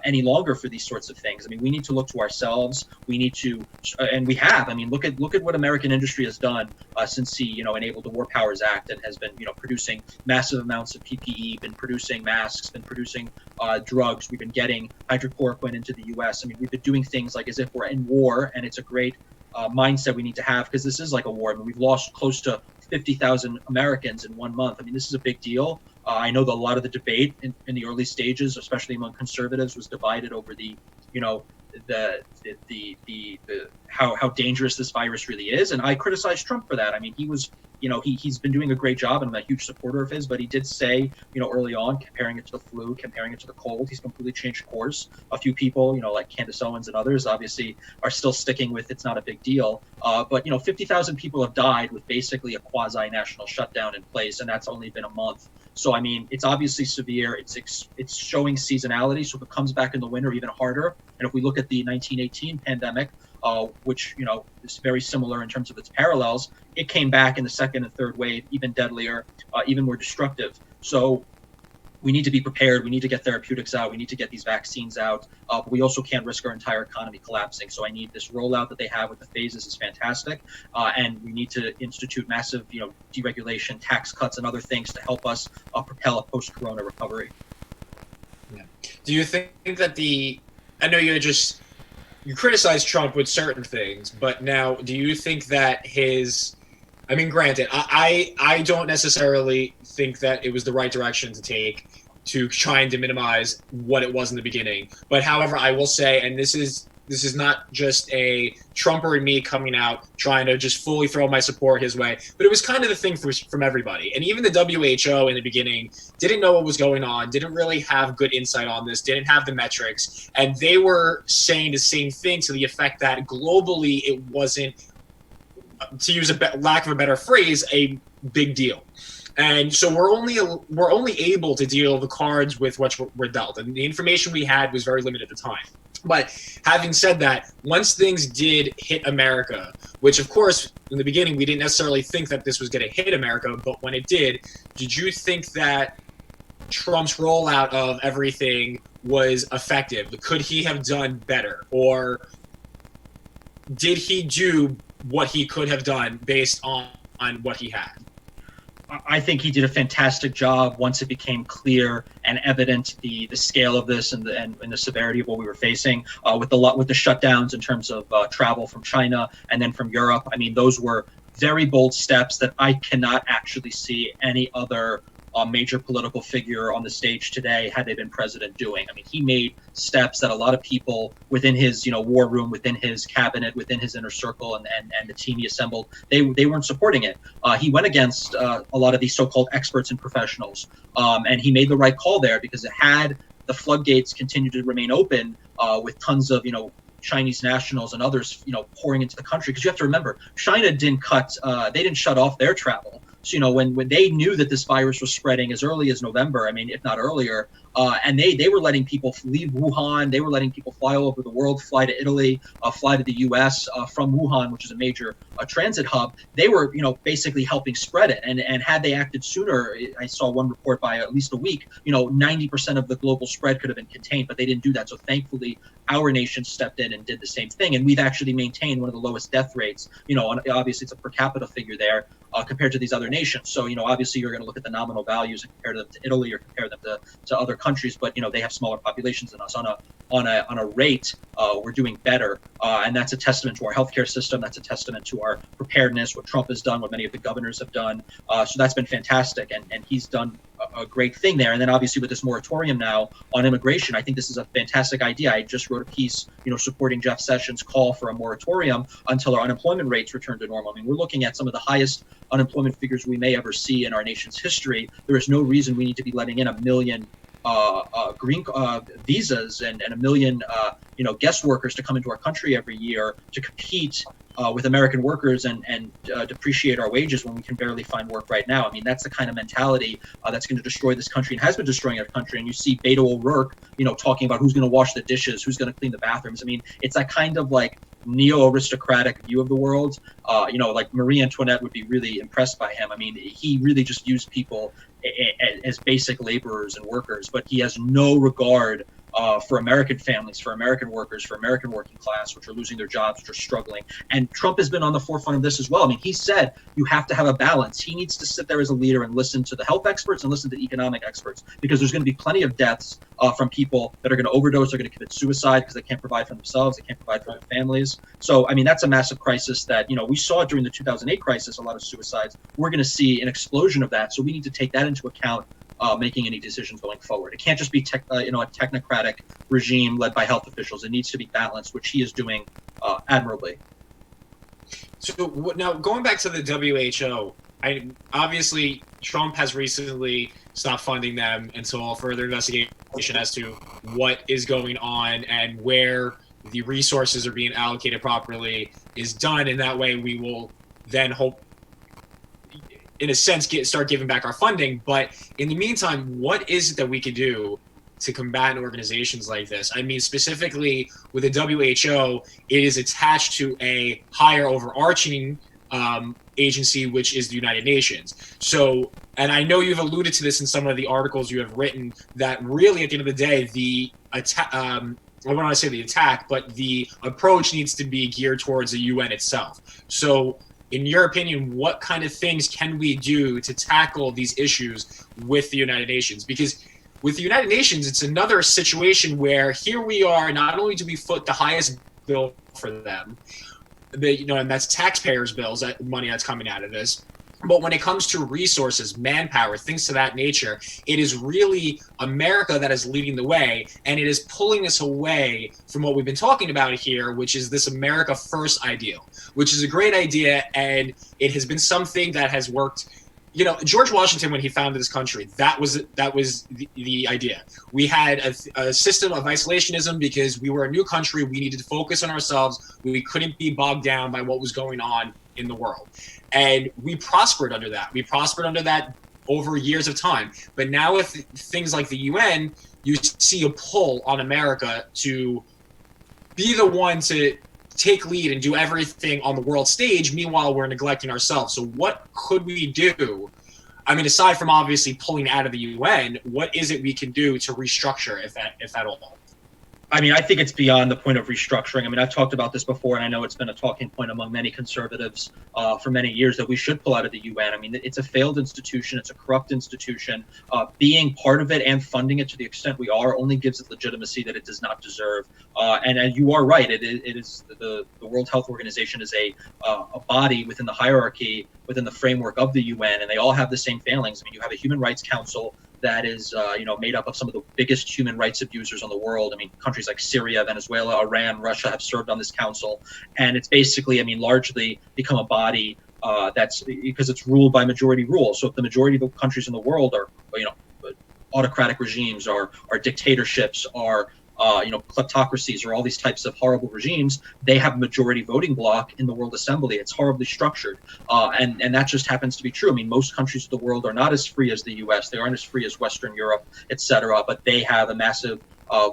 [SPEAKER 4] any longer for these sorts of things. I mean, we need to look to ourselves. We need to, and we have. I mean, look at what American industry has done since he, enabled the War Powers Act, and has been, producing massive amounts of PPE, been producing masks, been producing drugs. We've been getting hydrochloroquine into the U.S. I mean, we've been doing things like as if we're in war, and it's a great mindset we need to have, because this is like a war. I mean, we've lost close to 50,000 Americans in 1 month. I mean, this is a big deal. I know that a lot of the debate in the early stages, especially among conservatives, was divided over the how dangerous this virus really is. And I criticized Trump for that. I mean, he was, he's been doing a great job, and I'm a huge supporter of his, but he did say, early on, comparing it to the flu, comparing it to the cold, he's completely changed course. A few people, like Candace Owens and others, obviously are still sticking with it's not a big deal. But 50,000 people have died with basically a quasi-national shutdown in place, and that's only been a month. So, I mean, it's obviously severe. It's showing seasonality. So if it comes back in the winter, even harder. And if we look at the 1918 pandemic, which, is very similar in terms of its parallels, it came back in the second and third wave, even deadlier, even more destructive. So we need to be prepared. We need to get therapeutics out. We need to get these vaccines out. But we also can't risk our entire economy collapsing. So I need this rollout that they have with the phases is fantastic. And we need to institute massive, deregulation, tax cuts, and other things to help us propel a post-corona recovery.
[SPEAKER 1] Yeah. Do you think that I know you criticize Trump with certain things, but now do you think that granted, I don't necessarily think that it was the right direction to take to try and minimize what it was in the beginning. But however, I will say, and this is not just a Trumper and me coming out trying to just fully throw my support his way, but it was kind of the thing from everybody. And even the WHO in the beginning didn't know what was going on, didn't really have good insight on this, didn't have the metrics, and they were saying the same thing to the effect that globally it wasn't, to use lack of a better phrase, a big deal. And so we're only able to deal the cards with what we're dealt, and the information we had was very limited at the time. But having said that, once things did hit America, which of course in the beginning we didn't necessarily think that this was going to hit America, but when it did you think that Trump's rollout of everything was effective? Could he have done better, or did he do what he could have done based on what he had?
[SPEAKER 4] I think he did a fantastic job once it became clear and evident the scale of this and the severity of what we were facing with the shutdowns in terms of travel from China and then from Europe. I mean, those were very bold steps that I cannot actually see any other major political figure on the stage today, had they been president, doing. I mean, he made steps that a lot of people within his, war room, within his cabinet, within his inner circle, and the team he assembled, they weren't supporting it. He went against a lot of these so-called experts and professionals, and he made the right call there, because it had the floodgates continued to remain open with tons of, Chinese nationals and others, pouring into the country. Because you have to remember, China didn't shut off their travel. So, when they knew that this virus was spreading as early as November, I mean, if not earlier, and they were letting people leave Wuhan. They were letting people fly all over the world, fly to Italy, fly to the U.S. From Wuhan, which is a major transit hub. They were, basically helping spread it. And had they acted sooner, I saw one report by at least a week, 90% of the global spread could have been contained, but they didn't do that. So thankfully, our nation stepped in and did the same thing. And we've actually maintained one of the lowest death rates. Obviously it's a per capita figure there compared to these other nations. So, obviously you're going to look at the nominal values and compare them to Italy or compare them to other countries, but, they have smaller populations than us. On a rate, we're doing better. And that's a testament to our healthcare system. That's a testament to our preparedness, what Trump has done, what many of the governors have done. So that's been fantastic. And he's done a great thing there. And then obviously with this moratorium now on immigration, I think this is a fantastic idea. I just wrote a piece, supporting Jeff Sessions' call for a moratorium until our unemployment rates return to normal. I mean, we're looking at some of the highest unemployment figures we may ever see in our nation's history. There is no reason we need to be letting in 1 million green visas and 1 million guest workers to come into our country every year to compete with American workers and depreciate our wages when we can barely find work right now. I mean, that's the kind of mentality that's going to destroy this country and has been destroying our country. And you see Beto O'Rourke, talking about who's going to wash the dishes, who's going to clean the bathrooms. I mean, it's that kind of like neo-aristocratic view of the world. Like Marie Antoinette would be really impressed by him. I mean, he really just used people as basic laborers and workers, but he has no regard for American families, for American workers, for American working class, which are losing their jobs, which are struggling. And Trump has been on the forefront of this as well. I mean, he said you have to have a balance. He needs to sit there as a leader and listen to the health experts and listen to economic experts, because there's going to be plenty of deaths from people that are going to overdose, are going to commit suicide because they can't provide for themselves, they can't provide for their families. So, I mean, that's a massive crisis that, we saw during the 2008 crisis, a lot of suicides. We're going to see an explosion of that. So we need to take that into account making any decisions going forward. It can't just be a technocratic regime led by health officials. It needs to be balanced, which he is doing admirably.
[SPEAKER 1] So now going back to the WHO, obviously Trump has recently stopped funding them until further investigation as to what is going on and where the resources are being allocated properly is done. And that way we will then hope, in a sense, start giving back our funding. But in the meantime, what is it that we could do to combat organizations like this? I mean, specifically with the WHO, it is attached to a higher overarching agency, which is the United Nations. So, and I know you've alluded to this in some of the articles you have written, that really at the end of the day, the attack, I don't want to say the attack, but the approach needs to be geared towards the UN itself. So, in your opinion, what kind of things can we do to tackle these issues with the United Nations? Because with the United Nations, it's another situation where here we are, not only do we foot the highest bill for them, and that's taxpayers' bills, that money that's coming out of this, but when it comes to resources, manpower, things of that nature, it is really America that is leading the way, and it is pulling us away from what we've been talking about here, which is this America First ideal, which is a great idea, and it has been something that has worked. George Washington, when he founded this country, that was the idea. We had a system of isolationism because we were a new country. We needed to focus on ourselves. We couldn't be bogged down by what was going on in the world. And we prospered under that. We prospered under that over years of time. But now with things like the UN, you see a pull on America to be the one to take lead and do everything on the world stage. Meanwhile, we're neglecting ourselves. So what could we do? I mean, aside from obviously pulling out of the UN, what is it we can do to restructure, if at all?
[SPEAKER 4] I mean, I think it's beyond the point of restructuring. I mean, I've talked about this before, and I know it's been a talking point among many conservatives for many years that we should pull out of the UN. I mean, it's a failed institution. It's a corrupt institution. Being part of it and funding it to the extent we are only gives it legitimacy that it does not deserve. And you are right. It is the World Health Organization is a body within the hierarchy, within the framework of the UN, and they all have the same failings. I mean, you have a Human Rights Council that is, made up of some of the biggest human rights abusers in the world. I mean, countries like Syria, Venezuela, Iran, Russia have served on this council. And it's basically, largely become a body that's because it's ruled by majority rule. So if the majority of the countries in the world are, autocratic regimes, are dictatorships, are kleptocracies or all these types of horrible regimes, they have a majority voting bloc in the World Assembly. It's horribly structured. And that just happens to be true. I mean, most countries of the world are not as free as the US. They aren't as free as Western Europe, etc. But they have a massive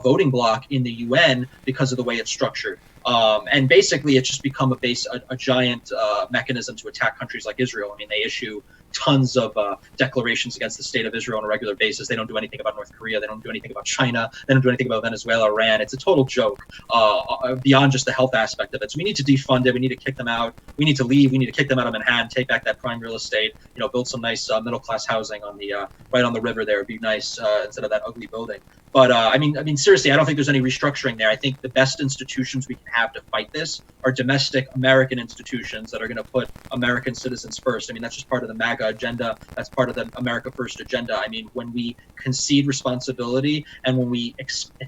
[SPEAKER 4] voting bloc in the UN because of the way it's structured. And basically, it's just become a giant mechanism to attack countries like Israel. I mean, they issue tons of declarations against the state of Israel on a regular basis. They don't do anything about North Korea. They don't do anything about China. They don't do anything about Venezuela, Iran. It's a total joke beyond just the health aspect of it. So we need to defund it. We need to kick them out. We need to leave. We need to kick them out of Manhattan, take back that prime real estate, build some nice middle-class housing on the right on the river there. It'd be nice instead of that ugly building. But I mean, seriously, I don't think there's any restructuring there. I think the best institutions we can have to fight this are domestic American institutions that are going to put American citizens first. I mean, that's just part of the MAGA agenda. That's part of the America First agenda. I mean, when we concede responsibility and when we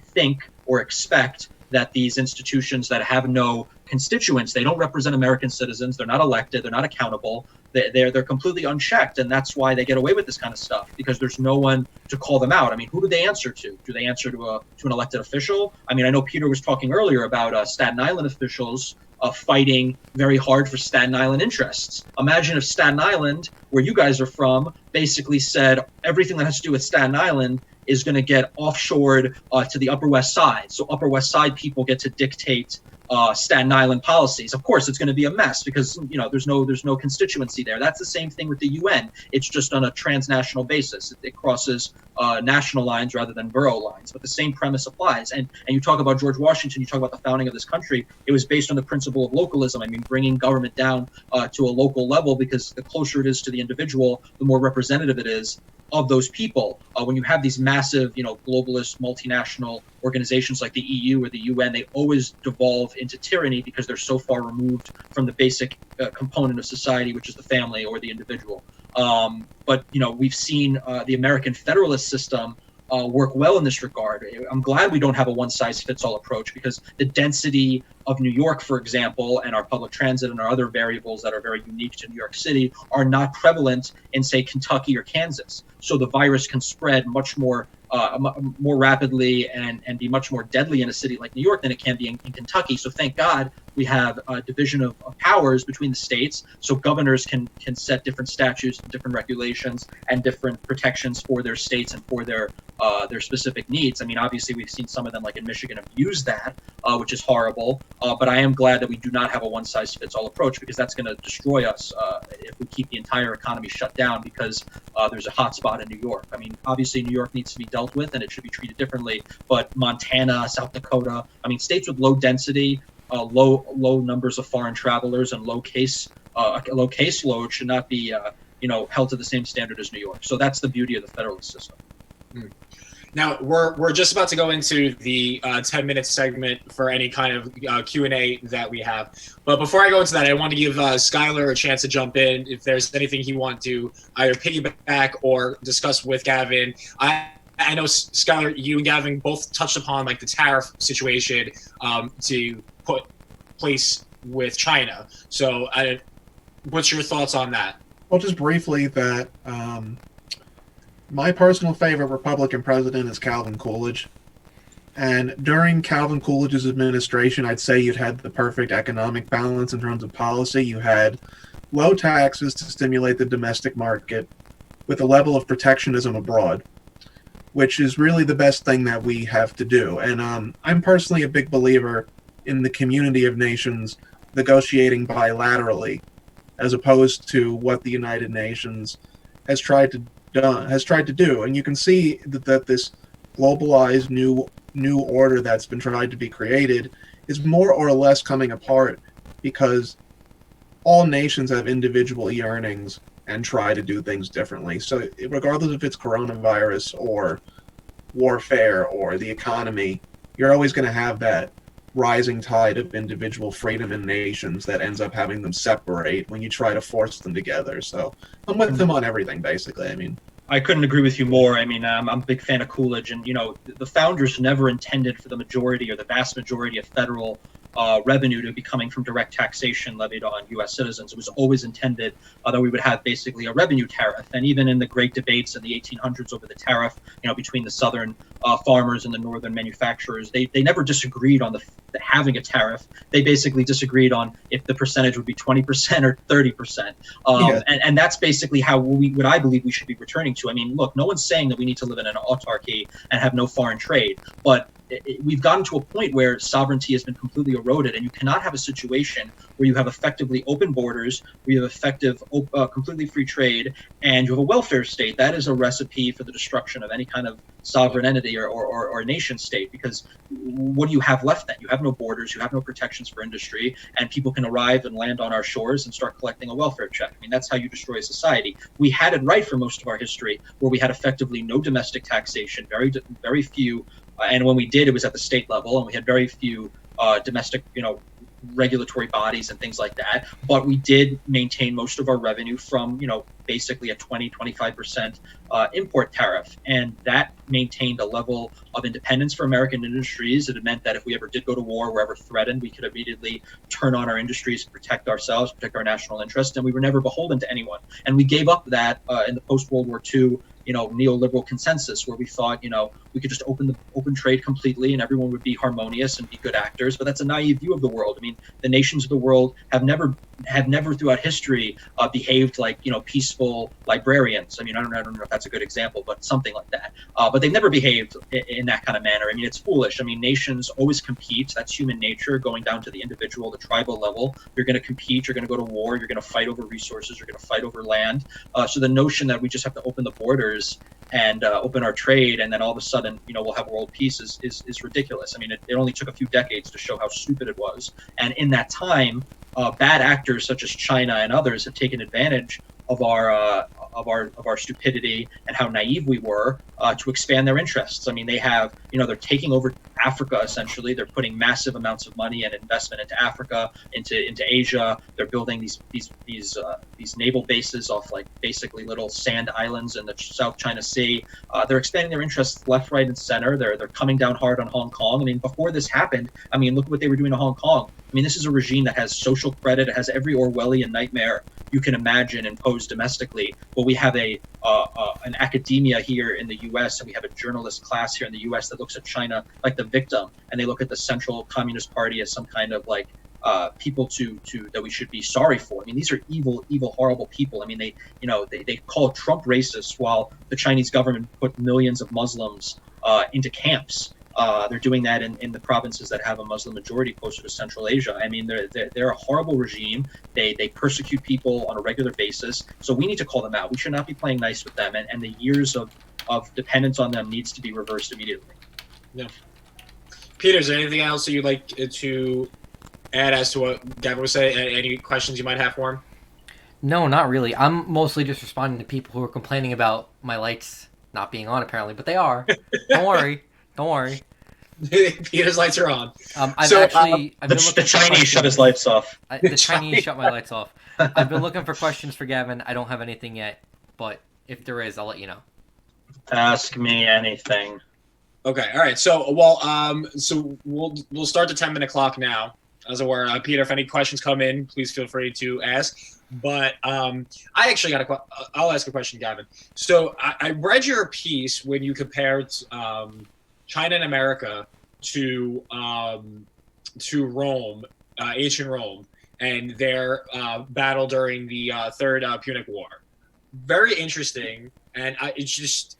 [SPEAKER 4] think or expect that these institutions that have no constituents, they don't represent American citizens, they're not elected, they're not accountable, they're completely unchecked, and that's why they get away with this kind of stuff, because there's no one to call them out. I mean, who do they answer to? Do they answer to an elected official? I mean, I know Peter was talking earlier about Staten Island officials fighting very hard for Staten Island interests. Imagine if Staten Island, where you guys are from, basically said everything that has to do with Staten Island is going to get offshored to the Upper West Side. So Upper West Side people get to dictate Staten Island policies. Of course, it's going to be a mess because there's no constituency there. That's the same thing with the UN. It's just on a transnational basis. It crosses national lines rather than borough lines. But the same premise applies. And you talk about George Washington. You talk about the founding of this country. It was based on the principle of localism. I mean, bringing government down to a local level, because the closer it is to the individual, the more representative it is of those people. When you have these massive, globalist multinational organizations like the EU or the UN, they always devolve into tyranny because they're so far removed from the basic component of society, which is the family or the individual. But we've seen the American federalist system work well in this regard. I'm glad we don't have a one-size-fits-all approach, because the density of New York, for example, and our public transit and our other variables that are very unique to New York City are not prevalent in, say, Kentucky or Kansas. So the virus can spread much more rapidly and be much more deadly in a city like New York than it can be in Kentucky. So thank God we have a division of powers between the states, so governors can set different statutes, different regulations, and different protections for their states and for their specific needs. I mean, obviously we've seen some of them, like in Michigan, abuse that, which is horrible. But I am glad that we do not have a one-size-fits-all approach, because that's going to destroy us if we keep the entire economy shut down because there's a hot spot in New York. I mean, obviously New York needs to be dealt with and it should be treated differently, but Montana, South Dakota, I mean, states with low density, low numbers of foreign travelers and low caseload should not be held to the same standard as New York. So that's the beauty of the federalist system.
[SPEAKER 1] Now we're just about to go into the 10-minute segment for any kind of Q&A that we have. But before I go into that, I want to give Skyler a chance to jump in if there's anything he wants to either piggyback or discuss with Gavin. I know, Skyler, you and Gavin both touched upon like the tariff situation to put place with China. So what's your thoughts on that?
[SPEAKER 2] Well, just briefly that my personal favorite Republican president is Calvin Coolidge. And during Calvin Coolidge's administration, I'd say you'd had the perfect economic balance in terms of policy. You had low taxes to stimulate the domestic market with a level of protectionism abroad, which is really the best thing that we have to do. And I'm personally a big believer in the community of nations negotiating bilaterally, as opposed to what the United Nations has tried to do. And you can see that this globalized new order that's been tried to be created is more or less coming apart because all nations have individual earnings and try to do things differently. So regardless if it's coronavirus or warfare or the economy, you're always going to have that rising tide of individual freedom in nations that ends up having them separate when you try to force them together. So I'm with them on everything, basically. I mean,
[SPEAKER 4] I couldn't agree with you more. I mean, I'm a big fan of Coolidge, and the founders never intended for the majority or the vast majority of federal revenue to be coming from direct taxation levied on U.S. citizens. It was always intended that we would have basically a revenue tariff. And even in the great debates in the 1800s over the tariff, between the southern farmers and the northern manufacturers, they never disagreed on the having a tariff. They basically disagreed on if the percentage would be 20% or 30%. And that's basically what I believe we should be returning to. I mean, look, no one's saying that we need to live in an autarky and have no foreign trade, but we've gotten to a point where sovereignty has been completely eroded, and you cannot have a situation where you have effectively open borders, where you have effective, completely free trade, and you have a welfare state. That is a recipe for the destruction of any kind of sovereign entity or nation state, because what do you have left then? You have no borders, you have no protections for industry, and people can arrive and land on our shores and start collecting a welfare check. I mean, that's how you destroy a society. We had it right for most of our history, where we had effectively no domestic taxation, very few, and when we did, it was at the state level, and we had very few domestic, regulatory bodies and things like that. But we did maintain most of our revenue from, basically a 20-25% import tariff, and that maintained a level of independence for American industries. It meant that if we ever did go to war, we're ever threatened, we could immediately turn on our industries to protect ourselves, protect our national interest, and we were never beholden to anyone. And we gave up that in the post-World War II neoliberal consensus, where we thought, we could just open trade completely and everyone would be harmonious and be good actors. But that's a naive view of the world. I mean, the nations of the world have never throughout history behaved like, peaceful librarians. I mean, I don't know if that's a good example, but something like that. But they've never behaved in that kind of manner. I mean, it's foolish. I mean, nations always compete. That's human nature, going down to the individual, the tribal level. You're going to compete. You're going to go to war. You're going to fight over resources. You're going to fight over land. So the notion that we just have to open the borders and open our trade, and then all of a sudden, we'll have world peace is ridiculous. I mean, it only took a few decades to show how stupid it was. And in that time, bad actors such as China and others have taken advantage of our stupidity and how naive we were to expand their interests. I mean, they have, they're taking over Africa essentially. They're putting massive amounts of money and investment into Africa, into Asia. They're building these naval bases off like basically little sand islands in the South China Sea. They're expanding their interests left, right, and center. They're coming down hard on Hong Kong. I mean, before this happened, I mean, look what they were doing to Hong Kong. I mean, this is a regime that has social credit. It has every Orwellian nightmare you can imagine imposed domestically. But we have an academia here in the U.S. and we have a journalist class here in the U.S. that looks at China like the victim, and they look at the Central Communist Party as some kind of like people to that we should be sorry for. I mean, these are evil, horrible people. I mean, they call Trump racist while the Chinese government put millions of Muslims into camps. They're doing that in the provinces that have a Muslim majority closer to Central Asia. I mean, they're a horrible regime. They persecute people on a regular basis. So we need to call them out. We should not be playing nice with them. And the years of dependence on them needs to be reversed immediately.
[SPEAKER 1] Yeah. Peter, is there anything else that you'd like to add as to what Gavin was saying? Any questions you might have for him?
[SPEAKER 3] No, not really. I'm mostly just responding to people who are complaining about my lights not being on, apparently, but they are. Don't worry. Don't worry.
[SPEAKER 1] Peter's lights are on.
[SPEAKER 4] The Chinese shut his lights off.
[SPEAKER 3] The Chinese shut my lights off. I've been looking for questions for Gavin. I don't have anything yet, but if there is, I'll let you know.
[SPEAKER 4] Ask me anything.
[SPEAKER 1] Okay. All right. So, well, so we'll start the 10-minute clock now. As it were, Peter, if any questions come in, please feel free to ask. But I actually I'll ask a question, Gavin. So I read your piece when you compared China and America to Rome, ancient Rome, and their battle during the Third Punic War. Very interesting, and it's just,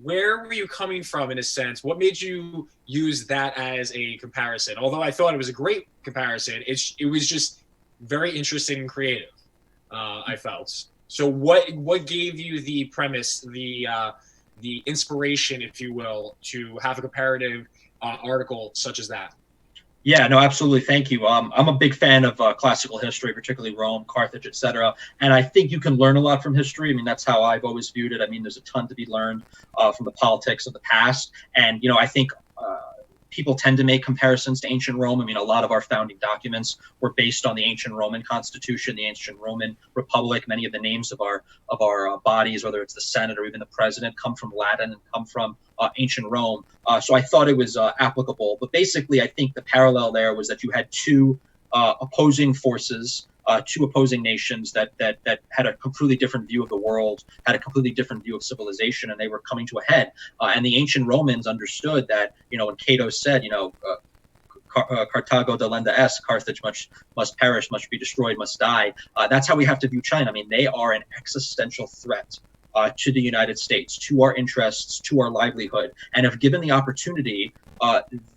[SPEAKER 1] where were you coming from in a sense? What made you use that as a comparison? Although I thought it was a great comparison, it was just very interesting and creative. I felt. So what gave you the premise, the inspiration, if you will, to have a comparative article such as that?
[SPEAKER 4] Yeah, no, absolutely. Thank you. I'm a big fan of classical history, particularly Rome, Carthage, etc. And I think you can learn a lot from history. I mean, that's how I've always viewed it. I mean, there's a ton to be learned from the politics of the past. And, I think people tend to make comparisons to ancient Rome. I mean, a lot of our founding documents were based on the ancient Roman Constitution, the ancient Roman Republic. Many of the names of our bodies, whether it's the Senate or even the president, come from Latin and come from ancient Rome. So I thought it was applicable. But basically, I think the parallel there was that you had two opposing forces, two opposing nations that had a completely different view of the world, had a completely different view of civilization, and they were coming to a head. And the ancient Romans understood that, when Cato said, Carthago delenda est, Carthage must perish, must be destroyed, must die. That's how we have to view China. I mean, they are an existential threat to the United States, to our interests, to our livelihood. And if given the opportunity,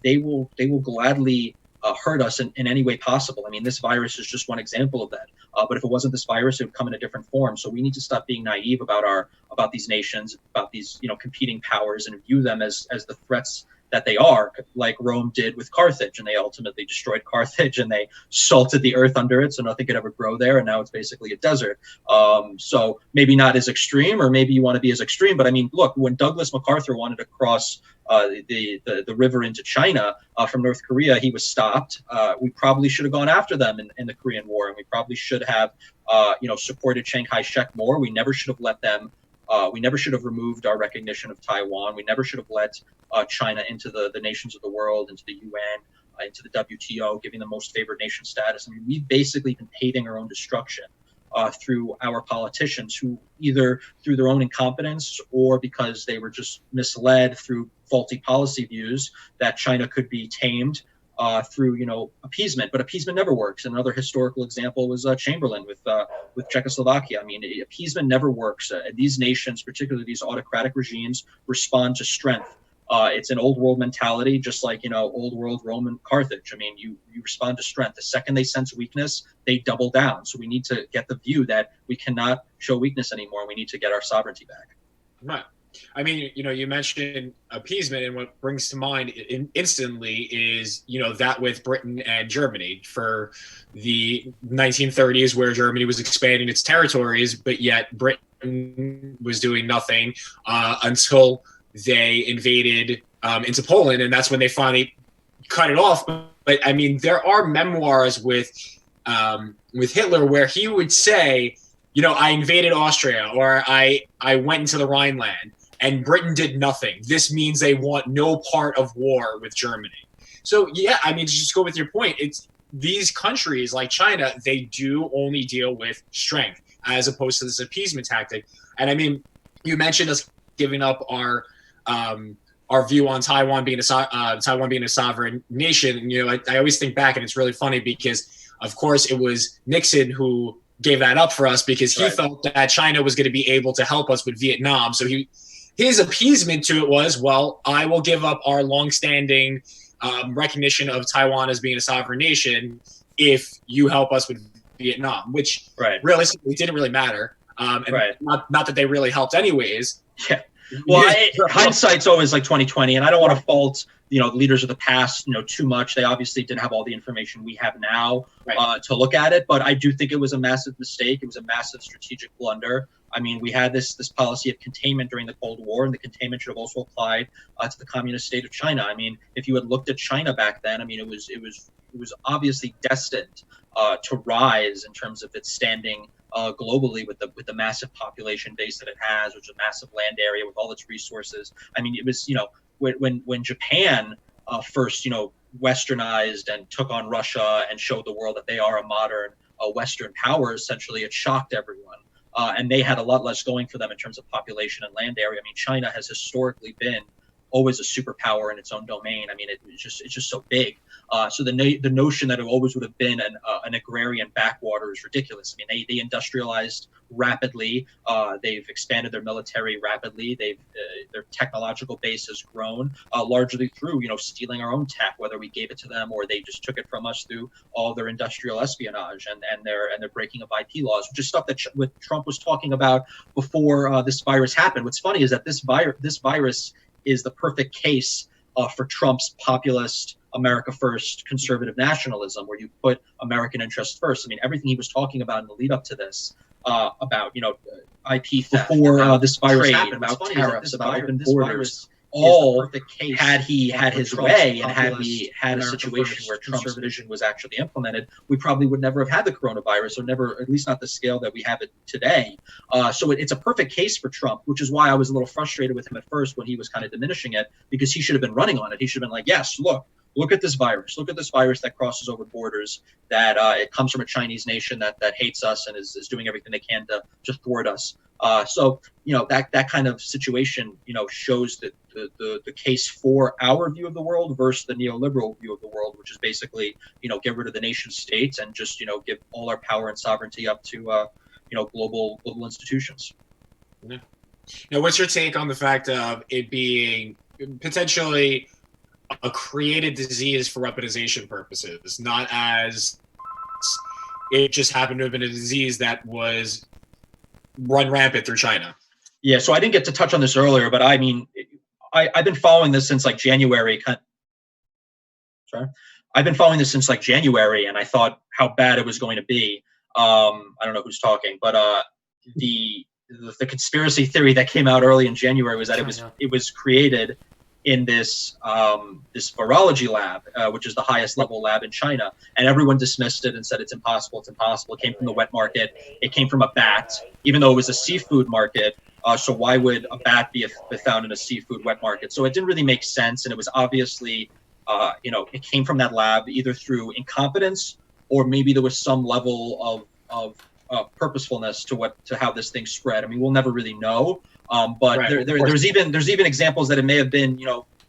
[SPEAKER 4] they will gladly hurt us in any way possible. I mean, this virus is just one example of that. But if it wasn't this virus, it would come in a different form. So we need to stop being naive about these nations, about these competing powers, and view them as the threats that they are, like Rome did with Carthage, and they ultimately destroyed Carthage and they salted the earth under it so nothing could ever grow there, and now it's basically a desert. So maybe not as extreme, or maybe you want to be as extreme, but I mean, look, when Douglas MacArthur wanted to cross the river into China from North Korea, he was stopped. We probably should have gone after them in the Korean War, and we probably should have supported Chiang Kai-shek more. We never should have let them. We never should have removed our recognition of Taiwan. We never should have let China into the nations of the world, into the UN, into the WTO, giving them most favored nation status. I mean, we've basically been paving our own destruction through our politicians, who either through their own incompetence or because they were just misled through faulty policy views that China could be tamed through appeasement. But appeasement never works. And another historical example was Chamberlain with Czechoslovakia. I mean, appeasement never works. These nations, particularly these autocratic regimes, respond to strength. It's an old world mentality, just like old world Rome and Carthage. I mean, you respond to strength. The second they sense weakness, they double down. So we need to get the view that we cannot show weakness anymore. We need to get our sovereignty back.
[SPEAKER 1] Right. I mean, you mentioned appeasement, and what brings to mind instantly is, that with Britain and Germany for the 1930s, where Germany was expanding its territories, but yet Britain was doing nothing until they invaded into Poland, and that's when they finally cut it off. But I mean, there are memoirs with Hitler where he would say, I invaded Austria, or I went into the Rhineland, and Britain did nothing. This means they want no part of war with Germany. So, yeah, I mean, to just go with your point, it's these countries like China, they do only deal with strength as opposed to this appeasement tactic. And I mean, you mentioned us giving up our view on Taiwan being a sovereign nation. I always think back, and it's really funny because, of course, it was Nixon who gave that up for us because he felt that China was going to be able to help us with Vietnam. So his appeasement to it was, well, I will give up our longstanding recognition of Taiwan as being a sovereign nation if you help us with Vietnam, which realistically didn't really matter. Not that they really helped anyways.
[SPEAKER 4] Yeah. Well, hindsight's always like 2020, and I don't want to fault leaders of the past too much. They obviously didn't have all the information we have now to look at it, but I do think it was a massive mistake. It was a massive strategic blunder. I mean, we had this policy of containment during the Cold War, and the containment should have also applied to the communist state of China. I mean, if you had looked at China back then, I mean, it was obviously destined to rise in terms of its standing globally with the massive population base that it has, which is a massive land area with all its resources. I mean, it was when Japan first westernized and took on Russia and showed the world that they are a modern Western power. Essentially, it shocked everyone. And they had a lot less going for them in terms of population and land area. I mean, China has historically been always a superpower in its own domain. I mean, it's just so big. So the notion that it always would have been an agrarian backwater is ridiculous. I mean, they industrialized rapidly. They've expanded their military rapidly. Their technological base has grown largely through stealing our own tech, whether we gave it to them or they just took it from us through all their industrial espionage and their breaking of IP laws, which is stuff that what Trump was talking about before this virus happened. What's funny is that this virus is the perfect case for Trump's populist, America first, conservative nationalism, where you put American interests first. I mean, everything he was talking about in the lead up to this, about IP theft, before this virus happened, about tariffs, about open borders, all had he had his way and had we had a situation where Trump's vision was actually implemented, we probably would never have had the coronavirus, or never, at least not the scale that we have it today. So it's a perfect case for Trump, which is why I was a little frustrated with him at first when he was kind of diminishing it, because he should have been running on it. He should have been like, yes, look at this virus. Look at this virus that crosses over borders, that it comes from a Chinese nation that hates us and is doing everything they can to thwart us. So, that kind of situation, shows that the case for our view of the world versus the neoliberal view of the world, which is basically, get rid of the nation states and just, give all our power and sovereignty up to, global institutions.
[SPEAKER 1] Yeah. Now, what's your take on the fact of it being potentially a created disease for weaponization purposes, not as it just happened to have been a disease that was run rampant through China?
[SPEAKER 4] Yeah, so I didn't get to touch on this earlier, but I mean, I've been following this since like January. I've been following this since like January, and I thought how bad it was going to be. I don't know who's talking, but the conspiracy theory that came out early in January was that it was created in this virology lab, which is the highest level lab in China, and everyone dismissed it and said it's impossible. It's impossible. It came from the wet market. It came from a bat, even though it was a seafood market. So why would a bat be found in a seafood wet market? So it didn't really make sense, and it was obviously, it came from that lab either through incompetence or maybe there was some level of purposefulness to how this thing spread. I mean, we'll never really know. But right, there's even examples that it may have been,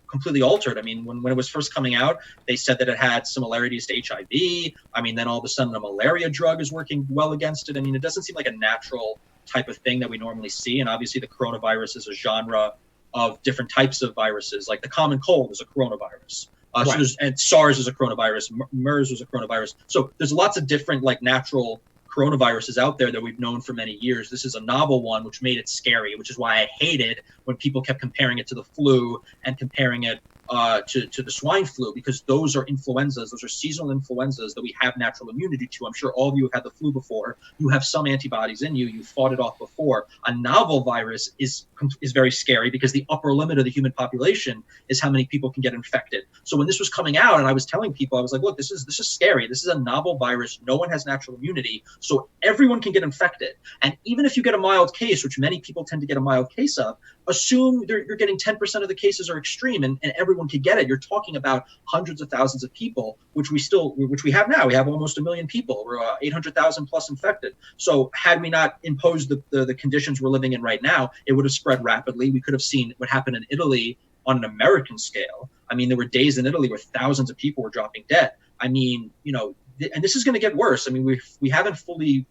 [SPEAKER 4] completely altered. I mean, when it was first coming out, they said that it had similarities to HIV. I mean, then all of a sudden a malaria drug is working well against it. I mean, it doesn't seem like a natural type of thing that we normally see. And obviously the coronavirus is a genre of different types of viruses, like the common cold is a coronavirus. Right. And SARS is a coronavirus, MERS was a coronavirus. So there's lots of different like natural coronaviruses out there that we've known for many years. This is a novel one, which made it scary, which is why I hated when people kept comparing it to the flu and comparing it to the swine flu, because those are influenzas. Those are seasonal influenzas that we have natural immunity to. I'm sure all of you have had the flu before. You have some antibodies in you. You fought it off before. A novel virus is very scary because the upper limit of the human population is how many people can get infected. So when this was coming out and I was telling people, I was like, look, this is scary. This is a novel virus. No one has natural immunity. So everyone can get infected. And even if you get a mild case, which many people tend to get a mild case of, assume you're getting 10% of the cases are extreme and everyone can get it. You're talking about hundreds of thousands of people, which we have now. We have almost 1 million people. We're 800,000 plus infected. So had we not imposed the conditions we're living in right now, it would have spread rapidly. We could have seen what happened in Italy on an American scale. I mean, there were days in Italy where thousands of people were dropping dead. I mean, and this is going to get worse. I mean, we haven't fully,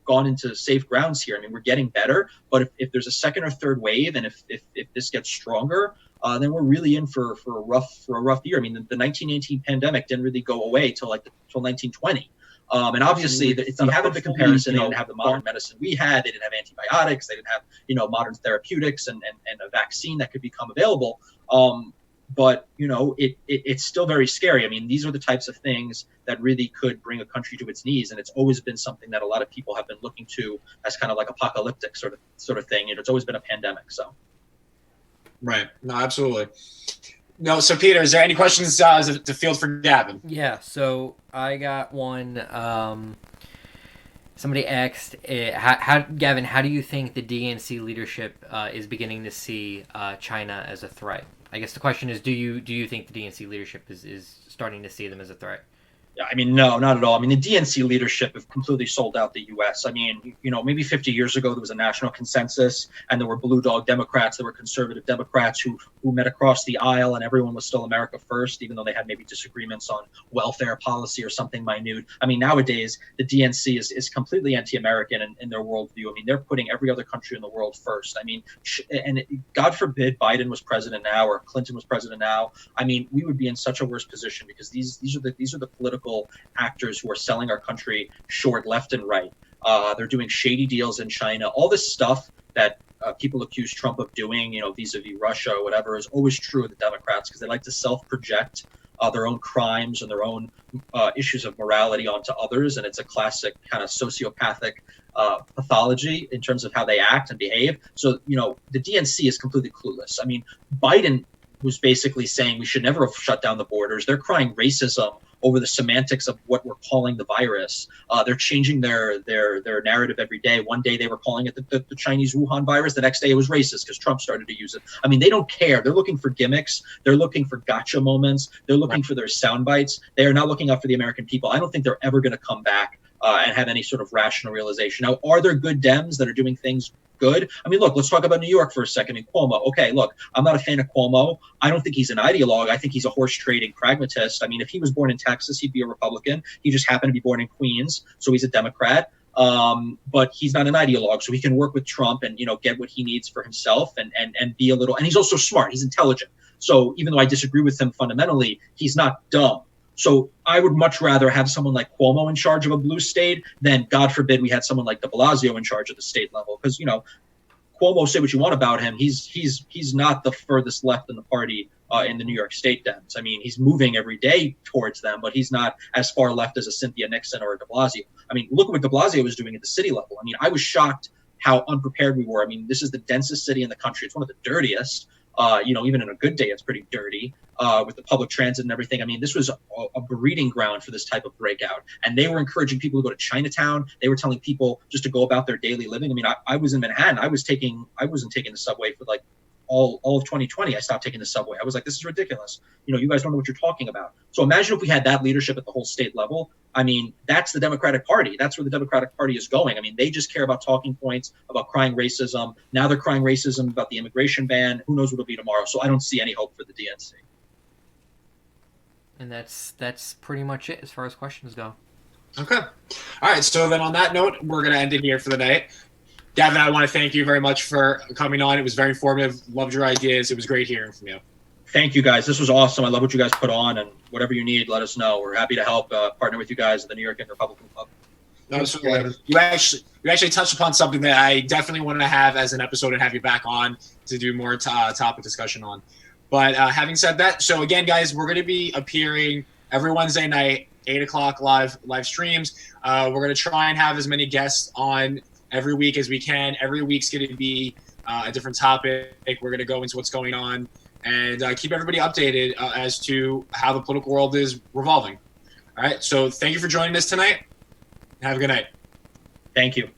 [SPEAKER 4] gone into safe grounds here. I mean, we're getting better, but if there's a second or third wave, and if this gets stronger, then we're really in for a rough year. I mean, the 1918 pandemic didn't really go away till 1920. And obviously, if you haven't the comparison, they didn't have the modern medicine we had. They didn't have antibiotics. They didn't have, modern therapeutics and a vaccine that could become available. But it's still very scary. I mean, these are the types of things that really could bring a country to its knees, and it's always been something that a lot of people have been looking to as kind of like apocalyptic sort of thing. It's always been a pandemic. So,
[SPEAKER 1] right? No, absolutely. No. So, Peter, is there any questions to field for Gavin?
[SPEAKER 3] Yeah. So I got one. Somebody asked, Gavin, how do you think the DNC leadership is beginning to see China as a threat? I guess the question is, do you think the DNC leadership is starting to see them as a threat?
[SPEAKER 4] Yeah, I mean, no, not at all. I mean, the DNC leadership have completely sold out the U.S. I mean, maybe 50 years ago, there was a national consensus and there were blue dog Democrats, there were conservative Democrats who met across the aisle, and everyone was still America first, even though they had maybe disagreements on welfare policy or something minute. I mean, nowadays, the DNC is completely anti-American in their worldview. I mean, they're putting every other country in the world first. I mean, and God forbid Biden was president now or Clinton was president now. I mean, we would be in such a worse position because these are the political actors who are selling our country short left and right. They're doing shady deals in China. All this stuff that people accuse Trump of doing, vis-a-vis Russia or whatever, is always true of the Democrats because they like to self-project their own crimes and their own issues of morality onto others. And it's a classic kind of sociopathic pathology in terms of how they act and behave. So, the DNC is completely clueless. I mean, Biden who's basically saying we should never have shut down the borders. They're crying racism over the semantics of what we're calling the virus. They're changing their narrative every day. One day they were calling it the Chinese Wuhan virus. The next day it was racist because Trump started to use it. I mean, they don't care. They're looking for gimmicks. They're looking for gotcha moments. They're looking for their sound bites. They are not looking out for the American people. I don't think they're ever going to come back and have any sort of rational realization. Now, are there good Dems that are doing things good? I mean, look, let's talk about New York for a second and Cuomo. Okay, look, I'm not a fan of Cuomo. I don't think he's an ideologue. I think he's a horse trading pragmatist. I mean, if he was born in Texas, he'd be a Republican. He just happened to be born in Queens, so he's a Democrat. But he's not an ideologue, so he can work with Trump and, get what he needs for himself and be a little, and he's also smart. He's intelligent. So even though I disagree with him fundamentally, he's not dumb. So I would much rather have someone like Cuomo in charge of a blue state than, God forbid, we had someone like de Blasio in charge of the state level. Because, Cuomo, say what you want about him, he's not the furthest left in the party in the New York State Dems. I mean, he's moving every day towards them, but he's not as far left as a Cynthia Nixon or a de Blasio. I mean, look at what de Blasio was doing at the city level. I mean, I was shocked how unprepared we were. I mean, this is the densest city in the country. It's one of the dirtiest. Even in a good day, it's pretty dirty with the public transit and everything. I mean, this was a breeding ground for this type of breakout. And they were encouraging people to go to Chinatown. They were telling people just to go about their daily living. I mean, I was in Manhattan. I wasn't taking the subway for like all of 2020. I stopped taking the subway. I was like, this is ridiculous. You guys don't know what you're talking about. So imagine if we had that leadership at the whole state level. I mean, that's the Democratic Party. That's where the Democratic Party is going. I mean, they just care about talking points, about crying racism. Now they're crying racism about the immigration ban. Who knows what it'll be tomorrow? So I don't see any hope for the DNC.
[SPEAKER 3] And that's pretty much it as far as questions go.
[SPEAKER 1] Okay. All right. So then on that note, we're going to end it here for the night. Gavin, I want to thank you very much for coming on. It was very informative. Loved your ideas. It was great hearing from you.
[SPEAKER 4] Thank you, guys. This was awesome. I love what you guys put on, and whatever you need, let us know. We're happy to help partner with you guys at the New York Republican Club.
[SPEAKER 1] Absolutely. You actually touched upon something that I definitely wanted to have as an episode and have you back on to do more topic discussion on. But having said that, so again, guys, we're going to be appearing every Wednesday night, 8 o'clock live streams. We're going to try and have as many guests on every week as we can. Every week's going to be a different topic. We're going to go into what's going on and keep everybody updated as to how the political world is revolving. All right. So thank you for joining us tonight. Have a good night.
[SPEAKER 4] Thank you.